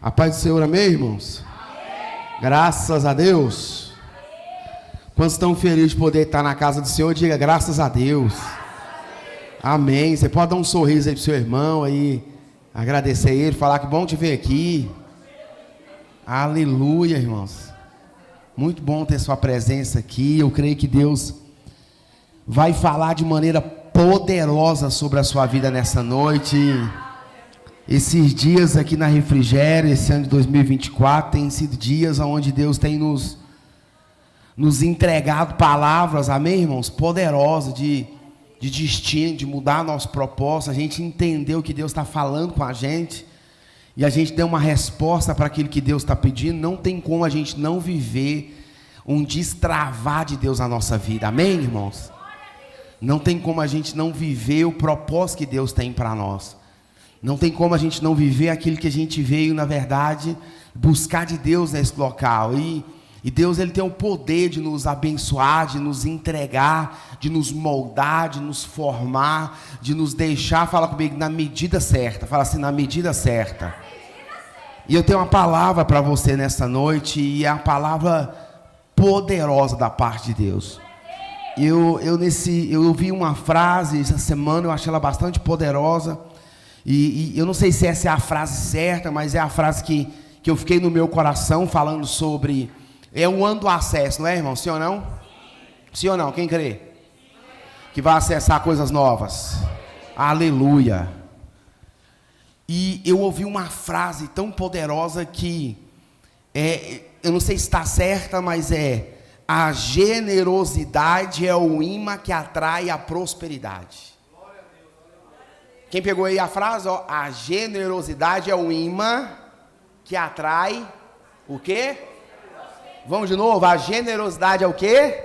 A paz do Senhor, amém, irmãos? Amém. Graças a Deus. Quantos estão felizes de poder estar na casa do Senhor? Diga graças a Deus. Amém. Você pode dar um sorriso aí pro seu irmão aí, agradecer a ele, falar que bom te ver aqui. Aleluia, irmãos. Muito bom ter sua presença aqui. Eu creio que Deus vai falar de maneira poderosa sobre a sua vida nessa noite. Esses dias aqui na Refrigério, esse ano de 2024, tem sido dias onde Deus tem nos entregado palavras, amém, irmãos? Poderosas de destino, de mudar nosso propósito. A gente entendeu o que Deus está falando com a gente e a gente deu uma resposta para aquilo que Deus está pedindo. Não tem como a gente não viver um destravar de Deus na nossa vida, amém, irmãos? Não tem como a gente não viver o propósito que Deus tem para nós. Não tem como a gente não viver aquilo que a gente veio, na verdade, buscar de Deus nesse local. E Deus, Ele tem o poder de nos abençoar, de nos entregar, de nos moldar, de nos formar, de nos deixar, fala comigo, na medida certa. Fala assim, na medida certa. E eu tenho uma palavra para você nessa noite, e é uma palavra poderosa da parte de Deus. Eu ouvi uma frase essa semana, eu achei ela bastante poderosa. E eu não sei se essa é a frase certa, mas é a frase que eu fiquei no meu coração falando sobre... É o ano do acesso, não é, irmão? Sim ou não? Sim ou não? Quem crê? Que vai acessar coisas novas. Aleluia. E eu ouvi uma frase tão poderosa que... eu não sei se está certa, mas a generosidade é o imã que atrai a prosperidade. Quem pegou aí a frase, ó, a generosidade é o imã que atrai o quê? Vamos de novo, a generosidade é o quê?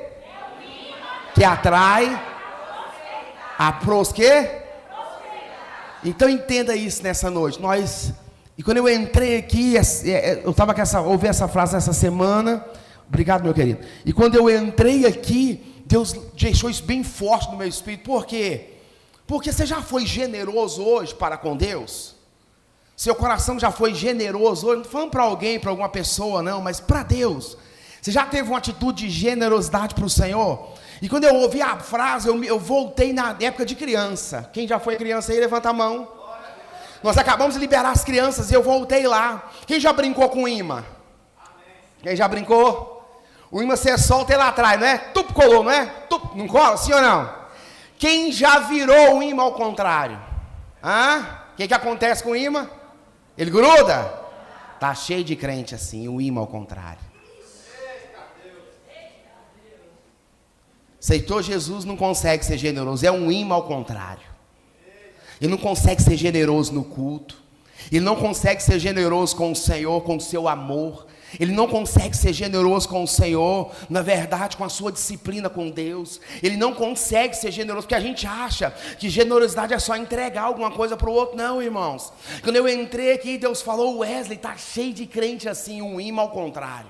Que atrai a prosperidade. Então entenda isso nessa noite. E quando eu entrei aqui, eu estava ouvi essa frase essa semana. Obrigado, meu querido. E quando eu entrei aqui, Deus deixou isso bem forte no meu espírito. Por quê? Porque você já foi generoso hoje para com Deus? Seu coração já foi generoso hoje? Não estou falando para alguém, para alguma pessoa, não, mas para Deus. Você já teve uma atitude de generosidade para o Senhor? E quando eu ouvi a frase, eu voltei na época de criança. Quem já foi criança aí, levanta a mão. Nós acabamos de liberar as crianças e eu voltei lá. Quem já brincou com imã? Quem já brincou? O imã você solta ele lá atrás, não é? Tup, colou, não é? Tup, não cola? Sim ou não? Quem já virou o imã ao contrário? O que acontece com o imã? Ele gruda? Tá cheio de crente assim, o imã ao contrário. Aceitou Jesus, não consegue ser generoso, é um imã ao contrário. Ele não consegue ser generoso no culto. Ele não consegue ser generoso com o Senhor, com o seu amor. Ele não consegue ser generoso com o Senhor, na verdade, com a sua disciplina com Deus. Ele não consegue ser generoso, porque a gente acha que generosidade é só entregar alguma coisa para o outro. Não, irmãos. Quando eu entrei aqui, Deus falou, Wesley, está cheio de crente assim, um imã ao contrário.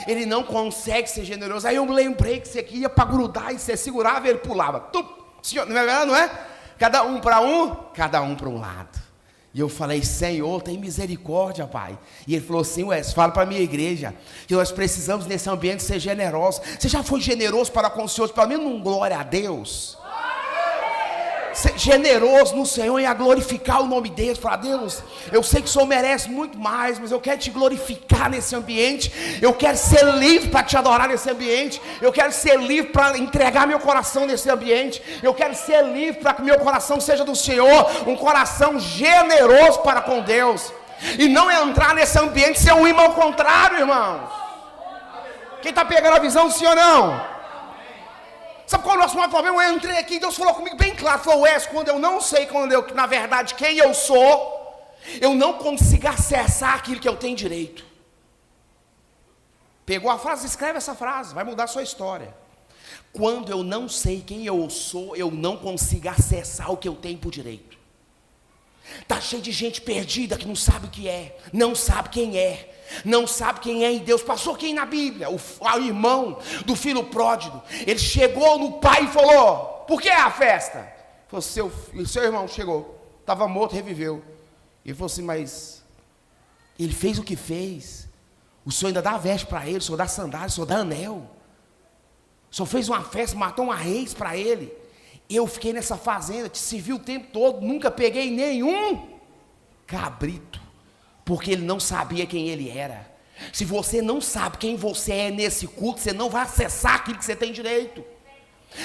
Ele não consegue ser generoso. Aí eu me lembrei que você aqui ia para grudar, e você segurava e ele pulava. Não é verdade, não é? Cada um para um lado. E eu falei, Senhor, tem misericórdia, Pai. E Ele falou assim, Wes, fala para a minha igreja, que nós precisamos nesse ambiente ser generosos. Você já foi generoso para com os Senhor? Pelo menos um glória a Deus. Ser generoso no Senhor e a glorificar o nome dele. Falar, Deus, eu sei que o Senhor merece muito mais, mas eu quero te glorificar nesse ambiente. Eu quero ser livre para te adorar nesse ambiente. Eu quero ser livre para entregar meu coração nesse ambiente. Eu quero ser livre para que meu coração seja do Senhor. Um coração generoso para com Deus. E não entrar nesse ambiente ser um imã ao contrário, irmãos. Quem está pegando a visão, sim ou não? Sabe qual é o nosso maior problema? Eu entrei aqui e Deus falou comigo bem claro. Falou, quando eu não sei, na verdade, quem eu sou, eu não consigo acessar aquilo que eu tenho direito. Pegou a frase, escreve essa frase, vai mudar a sua história. Quando eu não sei quem eu sou, eu não consigo acessar o que eu tenho por direito. Está cheio de gente perdida que não sabe o que é, não sabe quem é. Não sabe quem é em Deus. Passou quem na Bíblia? O irmão do filho pródigo. Ele chegou no pai e falou, por que é a festa? Falou, seu irmão chegou, estava morto, reviveu. Ele falou assim, mas Ele fez o que fez. O Senhor ainda dá veste para ele, o Senhor dá sandália, o Senhor dá anel. O Senhor fez uma festa, matou uma reis para ele. Eu fiquei nessa fazenda, te servi o tempo todo, nunca peguei nenhum cabrito, porque ele não sabia quem ele era. Se você não sabe quem você é nesse culto, você não vai acessar aquilo que você tem direito.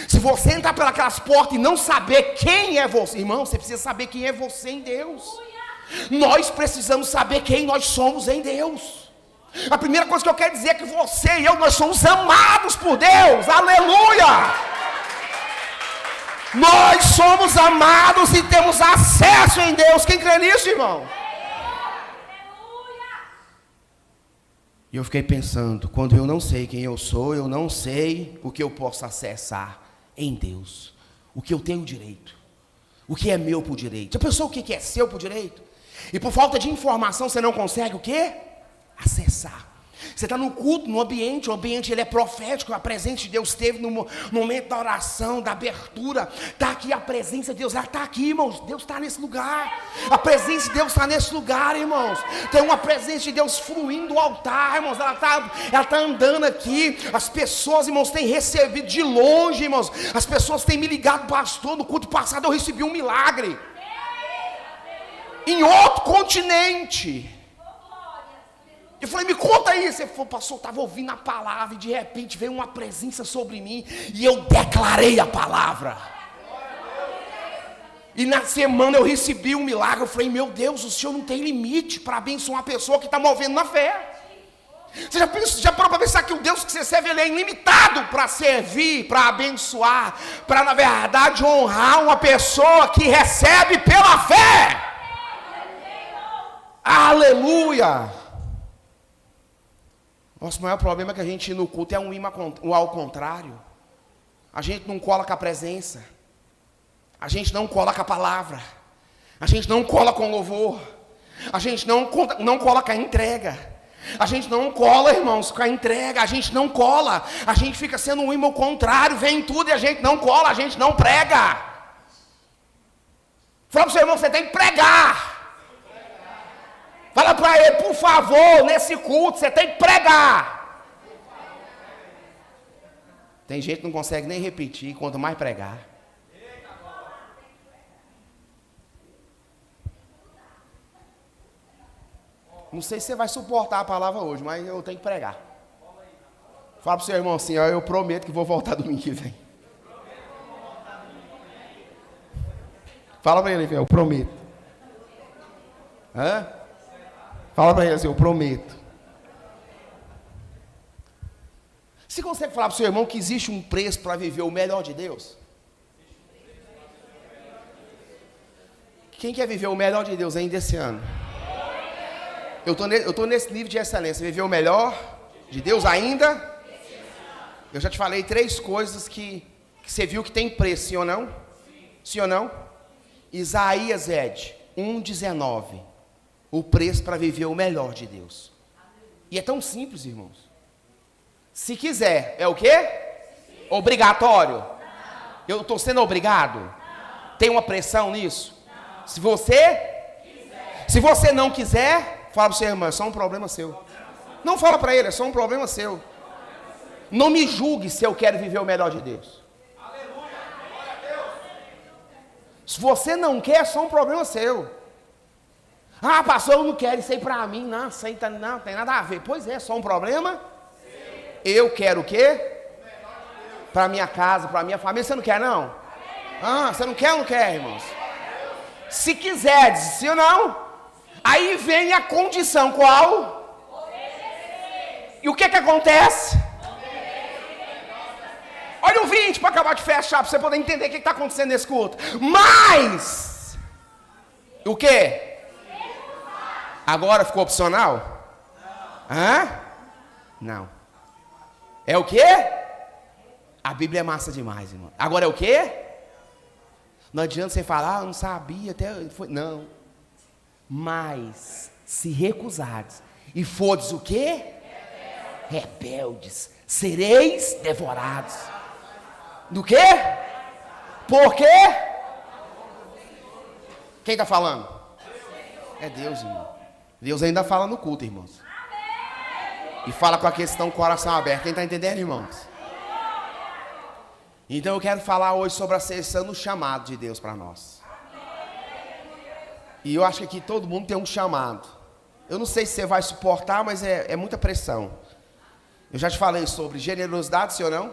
Se você entrar pelas portas e não saber quem é você, irmão, você precisa saber quem é você em Deus. Nós precisamos saber quem nós somos em Deus. A primeira coisa que eu quero dizer é que você e eu, nós somos amados por Deus, aleluia! Nós somos amados e temos acesso em Deus. Quem crê nisso, irmão? E eu fiquei pensando, quando eu não sei quem eu sou, eu não sei o que eu posso acessar em Deus. O que eu tenho direito. O que é meu por direito. Já pensou o que é seu por direito? E por falta de informação você não consegue o quê? Acessar. Você está no culto, no ambiente, o ambiente ele é profético, a presença de Deus esteve no momento da oração, da abertura, está aqui a presença de Deus, ela está aqui, irmãos, Deus está nesse lugar, a presença de Deus está nesse lugar, irmãos, tem uma presença de Deus fluindo do altar, irmãos, ela está andando aqui, as pessoas, irmãos, têm recebido de longe, irmãos, as pessoas têm me ligado, pastor, no culto passado eu recebi um milagre, em outro continente. Eu falei, me conta aí. Você falou, pastor, eu estava ouvindo a palavra e de repente veio uma presença sobre mim e eu declarei a palavra. E na semana eu recebi um milagre. Eu falei, meu Deus, o Senhor não tem limite para abençoar uma pessoa que está movendo na fé. Você já parou para pensar que o Deus que você serve, ele é ilimitado para servir, para abençoar, para na verdade honrar uma pessoa que recebe pela fé. Aleluia! Nosso maior problema é que a gente no culto é um imã ao contrário. A gente não cola com a presença. A gente não cola com a palavra. A gente não cola com louvor. A gente não cola com a entrega. A gente não cola, irmãos, com a entrega. A gente não cola. A gente fica sendo um imã ao contrário. Vem tudo e a gente não cola, a gente não prega. Fala para o seu irmão, você tem que pregar. Fala para ele, por favor, nesse culto, você tem que pregar. Tem gente que não consegue nem repetir, quanto mais pregar. Não sei se você vai suportar a palavra hoje, mas eu tenho que pregar. Fala para o seu irmão assim, ó, eu prometo que vou voltar domingo que vem. Fala para ele, eu prometo. Hã? Fala para ele assim, eu prometo. Você consegue falar para o seu irmão que existe um preço para viver o melhor de Deus? Quem quer viver o melhor de Deus ainda esse ano? Eu estou nesse nível de excelência. Viver o melhor de Deus ainda? Eu já te falei 3 coisas que você viu que tem preço, sim ou não? Sim ou não? Isaías, 1:19. O preço para viver o melhor de Deus. E é tão simples, irmãos. Se quiser, é o quê? Sim. Obrigatório? Não. Eu estou sendo obrigado? Não. Tem uma pressão nisso? Não. Se você não quiser, fala para o seu irmão, é só um problema seu. Não fala para ele, é só um problema seu. Não me julgue se eu quero viver o melhor de Deus. Se você não quer, é só um problema seu. Ah, pastor, eu não quero isso aí para mim. Não, isso aí não tem nada a ver. Pois é, só um problema? Sim. Eu quero o quê? Para minha casa, para minha família. Você não quer, não? Ah, você não quer ou não quer, irmãos? Se quiser, sim ou não? Aí vem a condição qual? E o que acontece? Olha o 20 para acabar de fechar, para você poder entender o que está acontecendo nesse culto. Mas, o quê? Agora ficou opcional? Não. Hã? Não. É o quê? A Bíblia é massa demais, irmão. Agora é o quê? Não adianta você falar, eu não sabia, até foi. Não. Mas, se recusares e fordes o quê? Rebeldes. Sereis devorados. Do quê? Por quê? Quem está falando? É Deus, irmão. Deus ainda fala no culto, irmãos. E fala com a questão com o coração aberto. Quem está entendendo, irmãos? Então eu quero falar hoje sobre acessando o chamado de Deus para nós. E eu acho que aqui todo mundo tem um chamado. Eu não sei se você vai suportar, mas é muita pressão. Eu já te falei sobre generosidade, sim ou não?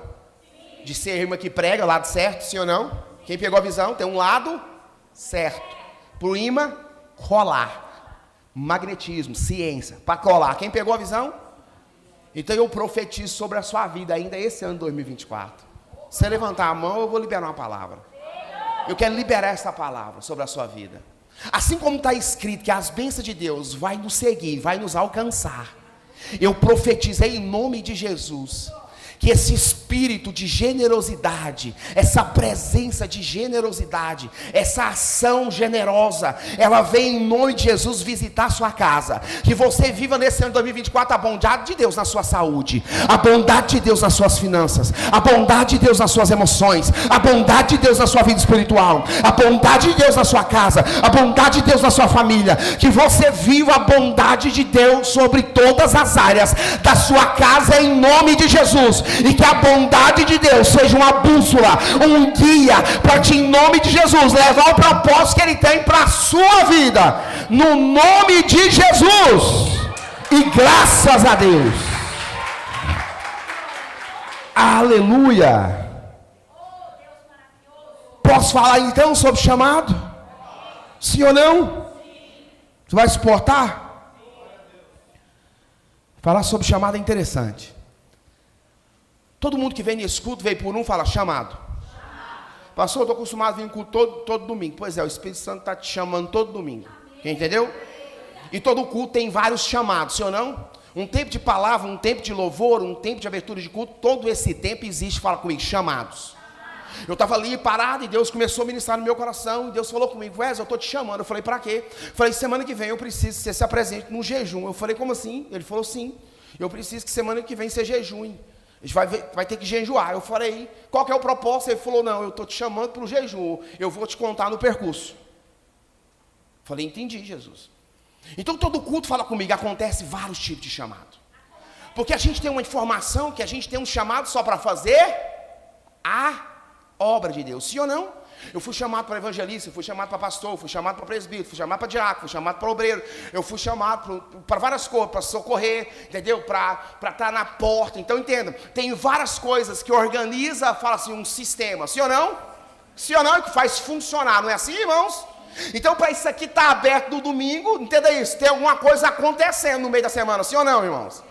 De ser irmã que prega, lado certo, sim ou não? Quem pegou a visão tem um lado certo. Para o imã, rolar. Magnetismo, ciência, para colar. Quem pegou a visão? Então eu profetizo sobre a sua vida ainda esse ano 2024. Se você levantar a mão, eu vou liberar uma palavra. Eu quero liberar essa palavra sobre a sua vida. Assim como está escrito que as bênçãos de Deus vai nos seguir, vai nos alcançar. Eu profetizei em nome de Jesus que esse espírito de generosidade, essa presença de generosidade, essa ação generosa, ela vem em nome de Jesus visitar a sua casa. Que você viva nesse ano 2024 a bondade de Deus na sua saúde, a bondade de Deus nas suas finanças, a bondade de Deus nas suas emoções, a bondade de Deus na sua vida espiritual, a bondade de Deus na sua casa, a bondade de Deus na sua família. Que você viva a bondade de Deus sobre todas as áreas da sua casa em nome de Jesus. E que a bondade de Deus seja uma bússola, um guia para te, em nome de Jesus, levar o propósito que Ele tem para a sua vida, no nome de Jesus. E graças a Deus. Aleluia. Posso falar então sobre chamado? Sim ou não? Você vai suportar? Falar sobre chamado é interessante. Todo mundo que vem nesse culto, veio por um, fala chamado. Pastor, eu estou acostumado a vir em culto todo domingo. Pois é, o Espírito Santo está te chamando todo domingo. Quem entendeu? E todo culto tem vários chamados, sim ou não? Um tempo de palavra, um tempo de louvor, um tempo de abertura de culto. Todo esse tempo existe, fala comigo, chamados. Eu estava ali parado e Deus começou a ministrar no meu coração. E Deus falou comigo, Wesley, eu estou te chamando. Eu falei, para quê? Eu falei, semana que vem eu preciso que você se apresente num jejum. Eu falei, como assim? Ele falou, sim. Eu preciso que semana que vem você jejum. A gente vai ter que jejuar. Eu falei, qual que é o propósito? Ele falou, não, eu estou te chamando para o jejum. Eu vou te contar no percurso. Eu falei, entendi, Jesus. Então todo culto fala comigo, acontece vários tipos de chamado. Porque a gente tem uma informação que a gente tem um chamado só para fazer a obra de Deus, sim ou não? Eu fui chamado para evangelista, eu fui chamado para pastor, eu fui chamado para presbítero, fui chamado para diácono, fui chamado para obreiro, eu fui chamado para várias coisas, para socorrer, entendeu? Para estar na porta. Então entenda, tem várias coisas que organiza, fala assim, um sistema, sim ou não? Sim ou não? É que faz funcionar, não é assim, irmãos? Então para isso aqui estar aberto no domingo, entenda isso, tem alguma coisa acontecendo no meio da semana, sim ou não, irmãos?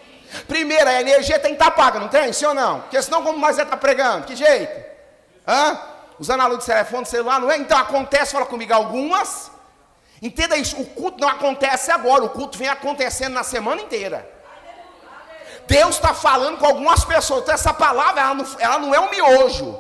Primeiro, a energia tem que estar paga, não tem? Sim ou não? Porque senão como nós está pregando? Que jeito? Hã? Usando a luz do telefone, celular, não é? Então acontece, fala comigo, algumas. Entenda isso, o culto não acontece agora, o culto vem acontecendo na semana inteira. Deus está falando com algumas pessoas, então essa palavra, ela não é um miojo,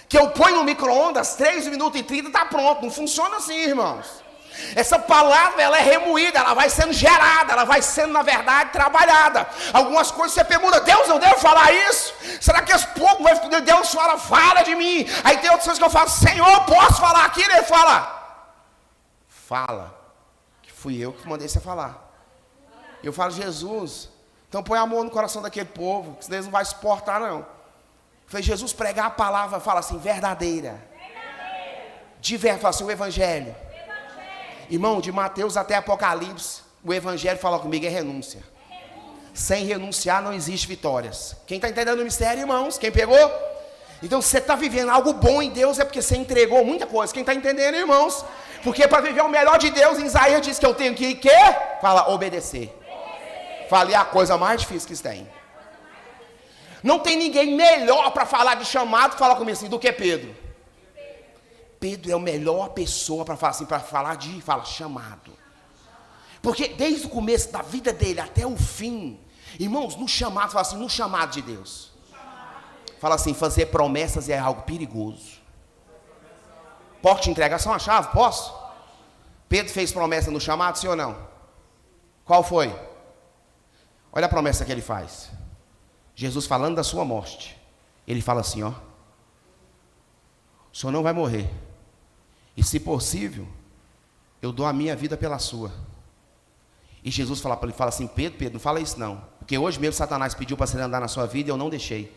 que eu ponho no micro-ondas, 3 minutos e 30 está pronto, não funciona assim, irmãos. Essa palavra, ela é remoída, ela vai sendo gerada, ela vai sendo, na verdade, trabalhada. Algumas coisas você pergunta, Deus, eu devo falar isso? Será que esse povo vai... Deus fala de mim. Aí tem outras coisas que eu falo, Senhor, posso falar aqui? Ele fala, que fui eu que mandei você falar. Eu falo, Jesus, então põe amor no coração daquele povo, que senão eles não vão suportar, não. Eu falei, Jesus, pregar a palavra, fala assim, verdadeira. De verdade, fala assim, o evangelho. Irmão, de Mateus até Apocalipse, o evangelho, fala comigo, é renúncia. Sem renunciar não existe vitórias. Quem está entendendo o mistério, irmãos? Quem pegou? Então, se você está vivendo algo bom em Deus, é porque você entregou muita coisa. Quem está entendendo, irmãos? Porque para viver o melhor de Deus, em Isaías diz que eu tenho que fala, obedecer. Falei a coisa mais difícil que tem. Não tem ninguém melhor para falar de chamado, fala comigo assim, do que Pedro. Pedro é a melhor pessoa para falar assim, para falar chamado. Porque desde o começo da vida dele até o fim, irmãos, no chamado, fala assim, no chamado de Deus. Fala assim, fazer promessas é algo perigoso. Posso te entregar só uma chave? Posso? Pedro fez promessa no chamado, sim ou não? Qual foi? Olha a promessa que ele faz. Jesus falando da sua morte. Ele fala assim, ó. O senhor não vai morrer. E se possível, eu dou a minha vida pela sua. E Jesus fala para ele, fala assim, Pedro, não fala isso não. Porque hoje mesmo Satanás pediu para você andar na sua vida e eu não deixei.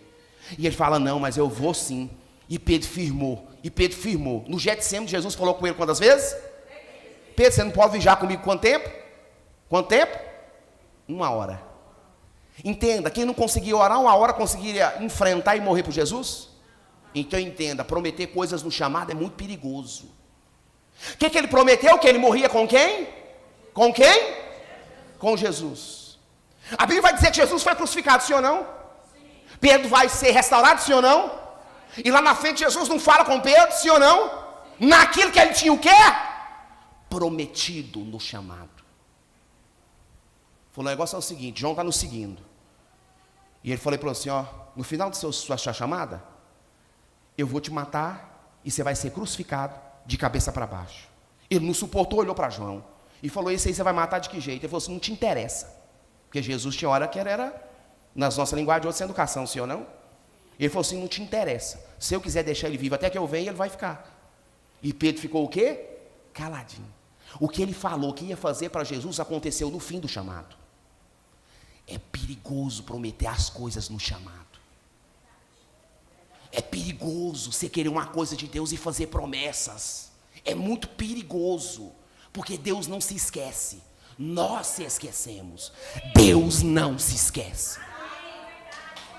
E ele fala, não, mas eu vou sim. E Pedro firmou. No Getsêmani, Jesus falou com ele quantas vezes? Pedro, você não pode vigiar comigo quanto tempo? Quanto tempo? 1 hora. Entenda, quem não conseguia orar 1 hora, conseguiria enfrentar e morrer por Jesus? Então entenda, prometer coisas no chamado é muito perigoso. O que ele prometeu? Que ele morria com quem? Com quem? Com Jesus. A Bíblia vai dizer que Jesus foi crucificado, sim ou não? Sim. Pedro vai ser restaurado, sim ou não? Sim. E lá na frente Jesus não fala com Pedro, sim ou não? Sim. Naquilo que ele tinha o quê? Prometido no chamado. Falou, o negócio é o seguinte, João está nos seguindo. E ele falou assim, ó, no final de sua chamada, eu vou te matar e você vai ser crucificado de cabeça para baixo. Ele não suportou, olhou para João e falou, esse aí você vai matar de que jeito? Ele falou assim, não te interessa. Porque Jesus tinha hora que era, nas nossas linguagens, outra sem educação, sim ou não? Ele falou assim, não te interessa. Se eu quiser deixar ele vivo até que eu venha, ele vai ficar. E Pedro ficou o quê? Caladinho. O que ele falou que ia fazer para Jesus aconteceu no fim do chamado. É perigoso prometer as coisas no chamado. É perigoso você querer uma coisa de Deus e fazer promessas. É muito perigoso. Porque Deus não se esquece. Nós se esquecemos. Deus não se esquece.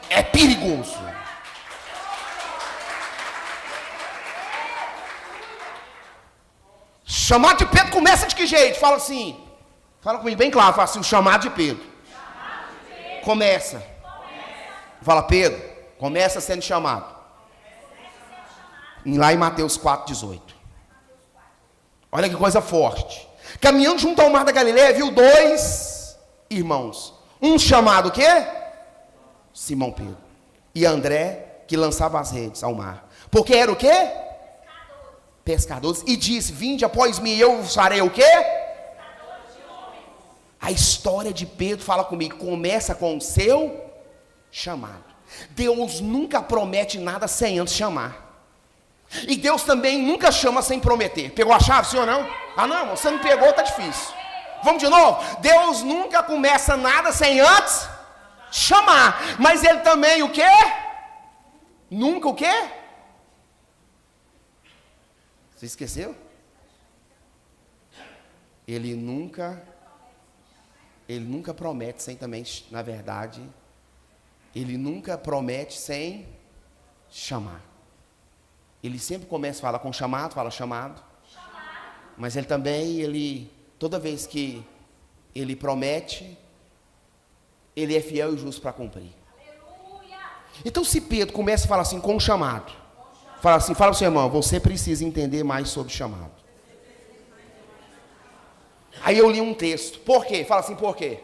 É perigoso. Chamado de Pedro começa de que jeito? Fala assim. Fala comigo bem claro. Fala assim, o chamado de Pedro. Começa. Fala, Pedro, começa sendo chamado. Lá em Mateus 4,18. Olha que coisa forte. Caminhando junto ao mar da Galileia, viu 2 irmãos. Um chamado o quê? Simão Pedro. E André, que lançava as redes ao mar. Porque era o quê? Pescadores. E disse, vinde após mim, eu farei o quê? A história de Pedro, fala comigo, começa com o seu chamado. Deus nunca promete nada sem antes chamar. E Deus também nunca chama sem prometer. Pegou a chave, sim ou não? Ah não, você não pegou, está difícil. Vamos de novo? Deus nunca começa nada sem antes chamar. Mas Ele também o quê? Nunca o quê? Você esqueceu? Ele nunca promete sem também, na verdade, Ele nunca promete sem chamar. Ele sempre começa a falar com chamado, fala chamado. Mas Ele também, toda vez que Ele promete, Ele é fiel e justo para cumprir. Então se Pedro começa a falar assim com chamado, fala assim, fala para o seu irmão, você precisa entender mais sobre chamado. Aí eu li um texto. Por quê? Fala assim, por quê?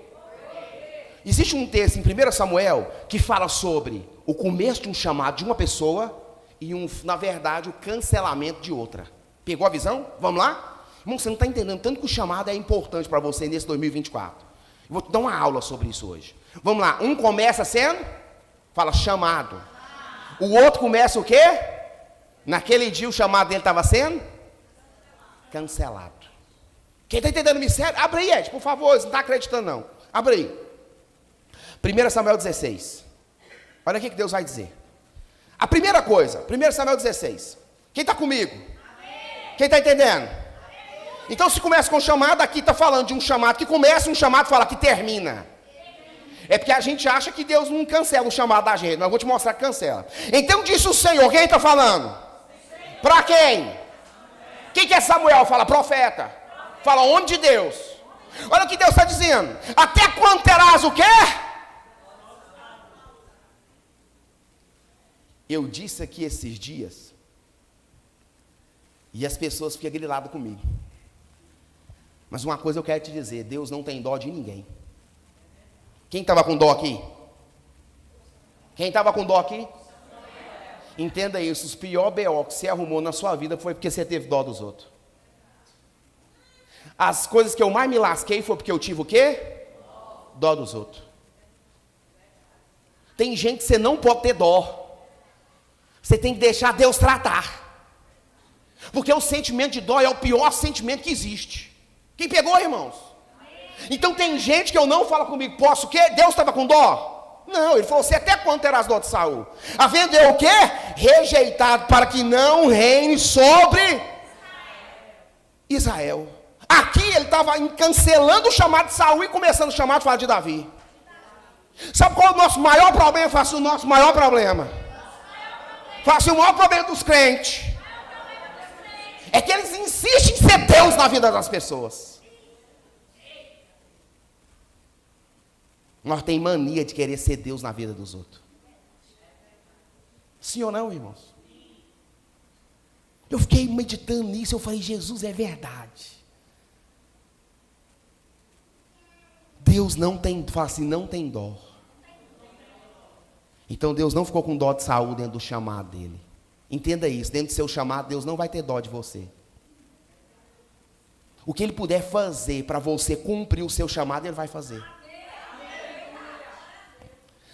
Existe um texto em 1 Samuel que fala sobre o começo de um chamado de uma pessoa e, na verdade, o cancelamento de outra. Pegou a visão? Vamos lá? Irmão, você não está entendendo tanto que o chamado é importante para você nesse 2024. Eu vou te dar uma aula sobre isso hoje. Vamos lá. Um começa sendo, fala chamado. O outro começa o quê? Naquele dia o chamado dele estava sendo cancelado. Quem está entendendo o mistério? Abre aí, Ed, por favor, você não está acreditando não. Abre aí. 1 Samuel 16. Olha o que Deus vai dizer. A primeira coisa, 1 Samuel 16. Quem está comigo? Amém. Quem está entendendo? Amém. Então se começa com chamado, aqui está falando de um chamado que começa, um chamado fala que termina. É porque a gente acha que Deus não cancela o chamado da gente, mas eu vou te mostrar que cancela. Então disse o Senhor, quem está falando? Para quem? Quem que é Samuel? Fala profeta. Fala homem de Deus. Olha o que Deus está dizendo. Até quando terás o quê? Eu disse aqui esses dias, e as pessoas ficam griladas comigo. Mas uma coisa eu quero te dizer, Deus não tem dó de ninguém. Quem estava com dó aqui? Quem estava com dó aqui? Entenda isso, os piores B.O. que você arrumou na sua vida foi porque você teve dó dos outros. As coisas que eu mais me lasquei foi porque eu tive o quê? Dó dos outros. Tem gente que você não pode ter dó. Você tem que deixar Deus tratar. Porque o sentimento de dó é o pior sentimento que existe. Quem pegou, irmãos? Então tem gente que eu não fala comigo, posso o quê? Deus estava com dó? Não, ele falou assim, até quando terás dó de Saul? Havendo eu o quê? Rejeitado para que não reine sobre Israel. Aqui ele estava cancelando o chamado de Saul e começando o chamado de falar de Davi. Sabe qual é o nosso maior problema? Eu faço o nosso maior problema. Faço o maior problema dos crentes. É que eles insistem em ser Deus na vida das pessoas. Nós temos mania de querer ser Deus na vida dos outros. Sim ou não, irmãos? Eu fiquei meditando nisso, eu falei, Jesus, é verdade. Deus não tem, fala assim, não tem dó. Então Deus não ficou com dó de Saul dentro do chamado dele. Entenda isso, dentro do seu chamado, Deus não vai ter dó de você. O que Ele puder fazer para você cumprir o seu chamado, Ele vai fazer.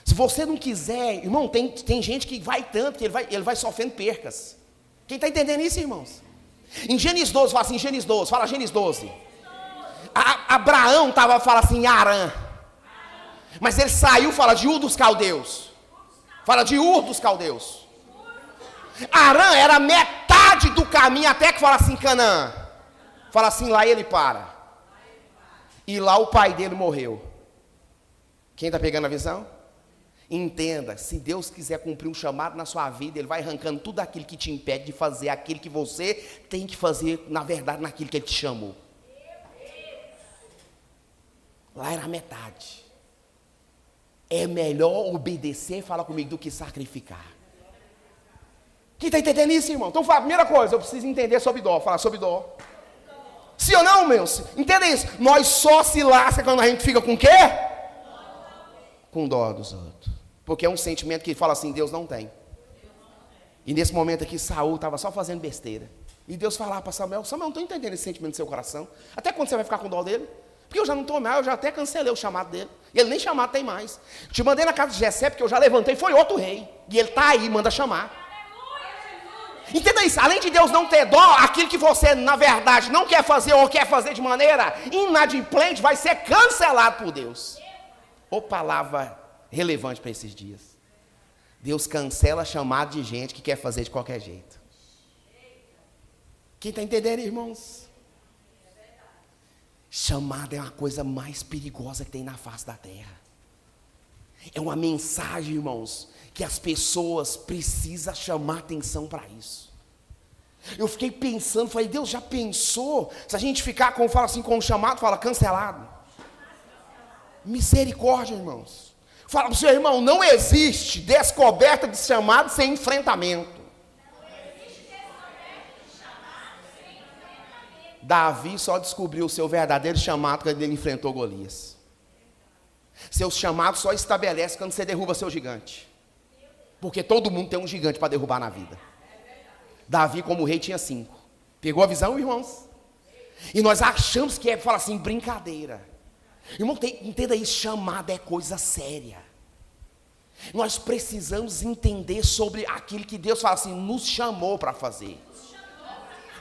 Se você não quiser, irmão, tem gente que vai tanto que ele vai sofrendo percas. Quem está entendendo isso, irmãos? Em Gênesis 12, fala assim, Gênesis 12, fala Gênesis 12. Abraão fala assim, Arã. Mas ele saiu, fala de Ur dos Caldeus. Fala de Ur dos Caldeus. Arã era metade do caminho até que fala assim, Canaã. Fala assim, lá ele para. E lá o pai dele morreu. Quem está pegando a visão? Entenda, se Deus quiser cumprir um chamado na sua vida, Ele vai arrancando tudo aquilo que te impede de fazer aquilo que você tem que fazer, na verdade, naquilo que Ele te chamou. Lá era a metade. É melhor obedecer, fala comigo, do que sacrificar. Quem está entendendo isso, irmão? Então, fala, primeira coisa, eu preciso entender sobre dó. Fala sobre dó. Sim ou não, meus? Entenda isso. Nós só se lasca quando a gente fica com o quê? Com dó dos outros. Porque é um sentimento que fala assim, Deus não tem. E nesse momento aqui, Saul estava só fazendo besteira. E Deus falava para Samuel, Samuel, não estou entendendo esse sentimento do seu coração. Até quando você vai ficar com dó dele? Porque eu já não estou mais, eu já até cancelei o chamado dele. E ele nem chamado tem mais. Te mandei na casa de Jessé, porque eu já levantei, foi outro rei. E ele está aí, manda chamar. Entenda isso, além de Deus não ter dó, aquilo que você, na verdade, não quer fazer ou quer fazer de maneira inadimplente, vai ser cancelado por Deus. Ou palavra relevante para esses dias. Deus cancela chamado de gente que quer fazer de qualquer jeito. Quem está entendendo, irmãos? Chamado é uma coisa mais perigosa que tem na face da terra. É uma mensagem, irmãos, que as pessoas precisam chamar atenção para isso. Eu fiquei pensando, falei, Deus já pensou? Se a gente ficar, como fala assim, com o chamado, fala cancelado. Misericórdia, irmãos. Fala para o seu irmão, não existe descoberta de chamado sem enfrentamento. Davi só descobriu o seu verdadeiro chamado quando ele enfrentou Golias. Seu chamado só estabelece quando você derruba seu gigante. Porque todo mundo tem um gigante para derrubar na vida. Davi, como rei, tinha 5. Pegou a visão, irmãos? E nós achamos que fala assim, brincadeira. Irmão, entenda isso, chamado é coisa séria. Nós precisamos entender sobre aquilo que Deus fala assim, nos chamou para fazer.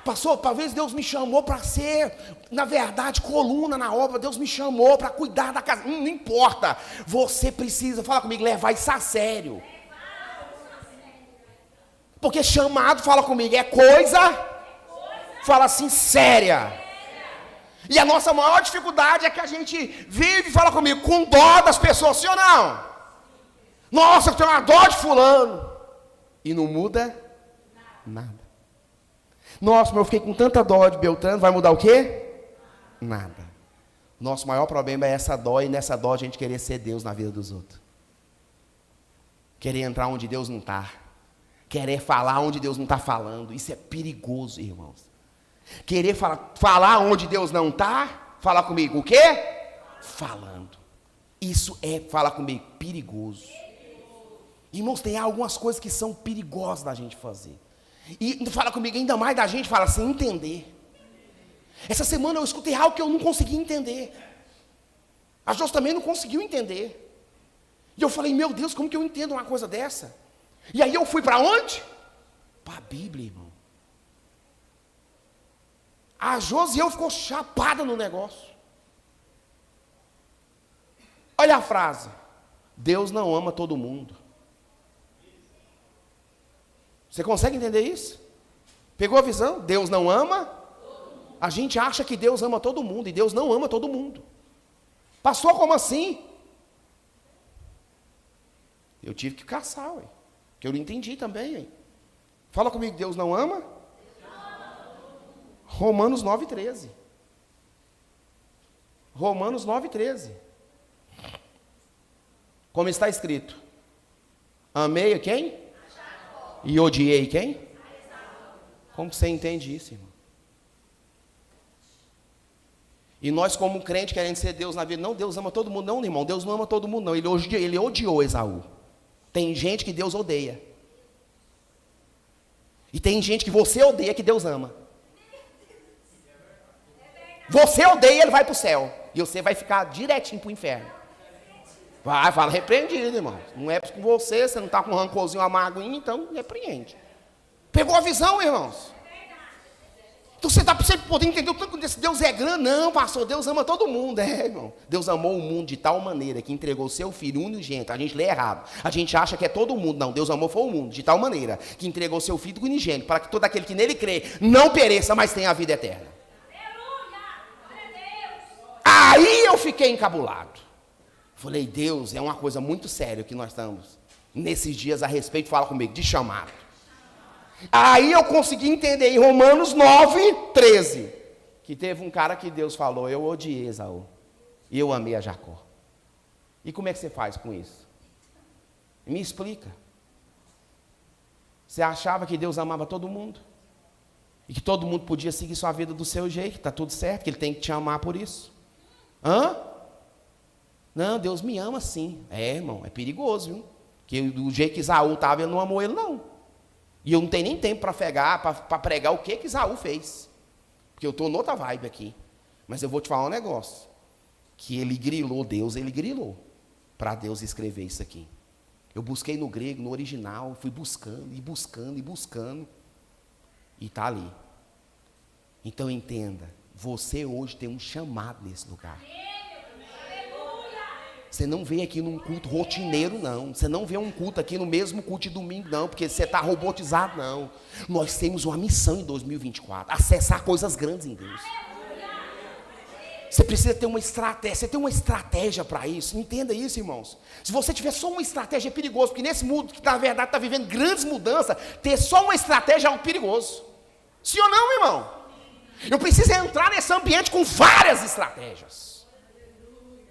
Pastor, talvez Deus me chamou para ser, na verdade, coluna na obra. Deus me chamou para cuidar da casa. Não importa. Você precisa, fala comigo, levar isso a sério. Porque chamado, fala comigo, é coisa, fala assim, séria. E a nossa maior dificuldade é que a gente vive, fala comigo, com dó das pessoas, sim ou não? Nossa, eu tenho uma dó de fulano. E não muda nada. Nossa, mas eu fiquei com tanta dó de Beltrano, vai mudar o quê? Nada. Nosso maior problema é essa dó, e nessa dó a gente querer ser Deus na vida dos outros. Querer entrar onde Deus não está. Querer falar onde Deus não está falando. Isso é perigoso, irmãos. Querer falar onde Deus não está, falar comigo, o quê? Falando. Isso é, fala comigo, perigoso. Irmãos, tem algumas coisas que são perigosas da gente fazer. E fala comigo, ainda mais da gente, fala assim, entender. Essa semana eu escutei algo que eu não consegui entender. A Jos também não conseguiu entender. E eu falei, meu Deus, como que eu entendo uma coisa dessa? E aí eu fui para onde? Para a Bíblia, irmão. A Jos e eu ficou chapada no negócio. Olha a frase. Deus não ama todo mundo. Você consegue entender isso? Pegou a visão? Deus não ama? A gente acha que Deus ama todo mundo, e Deus não ama todo mundo. Pastor, como assim? Eu tive que caçar, ué, que eu não entendi também. Ué. Fala comigo, Deus não ama? Romanos 9,13. Romanos 9,13. Como está escrito? Amei a quem? E odiei quem? Como você entende isso, irmão? E nós, como crente, querendo ser Deus na vida, não, Deus ama todo mundo, não, irmão, Deus não ama todo mundo, não, ele odiou Esaú. Tem gente que Deus odeia. E tem gente que você odeia que Deus ama. Você odeia, ele vai para o céu. E você vai ficar direitinho para o inferno. Vai, fala, repreendido, irmão. Não é com você, você não está com um rancorzinho amargoinho, então repreende. Pegou a visão, irmãos? Então você está podendo entender o tanto desse Deus é grande. Não, pastor, Deus ama todo mundo. É, irmão. Deus amou o mundo de tal maneira que entregou o seu filho unigênito. A gente lê errado. A gente acha que é todo mundo. Não, Deus amou foi o mundo de tal maneira que entregou o seu filho unigênito para que todo aquele que nele crê não pereça, mas tenha a vida eterna. Aí eu fiquei encabulado. Falei, Deus, é uma coisa muito séria que nós estamos nesses dias a respeito, fala comigo, de chamado. Aí eu consegui entender em Romanos 9,13, que teve um cara que Deus falou, eu odiei Esaú, e eu amei a Jacó. E como é que você faz com isso? Me explica. Você achava que Deus amava todo mundo? E que todo mundo podia seguir sua vida do seu jeito, está tudo certo, que Ele tem que te amar por isso? Hã? Não, Deus me ama sim. É, irmão, é perigoso, viu? Porque do jeito que Esaú estava, ele não amou ele, não. E eu não tenho nem tempo para pregar o que Esaú fez. Porque eu estou noutra vibe aqui. Mas eu vou te falar um negócio. Que ele grilou Deus, ele grilou. Para Deus escrever isso aqui. Eu busquei no grego, no original, fui buscando, e buscando, e buscando. E está ali. Então entenda, você hoje tem um chamado nesse lugar. Você não vem aqui num culto rotineiro, não. Você não vê um culto aqui no mesmo culto de domingo, não, porque você está robotizado, não. Nós temos uma missão em 2024, acessar coisas grandes em Deus. Você precisa ter uma estratégia, você tem uma estratégia para isso, entenda isso, irmãos. Se você tiver só uma estratégia, é perigoso, porque nesse mundo que na verdade está vivendo grandes mudanças, ter só uma estratégia é algo perigoso. Sim ou não, irmão? Eu preciso entrar nesse ambiente com várias estratégias.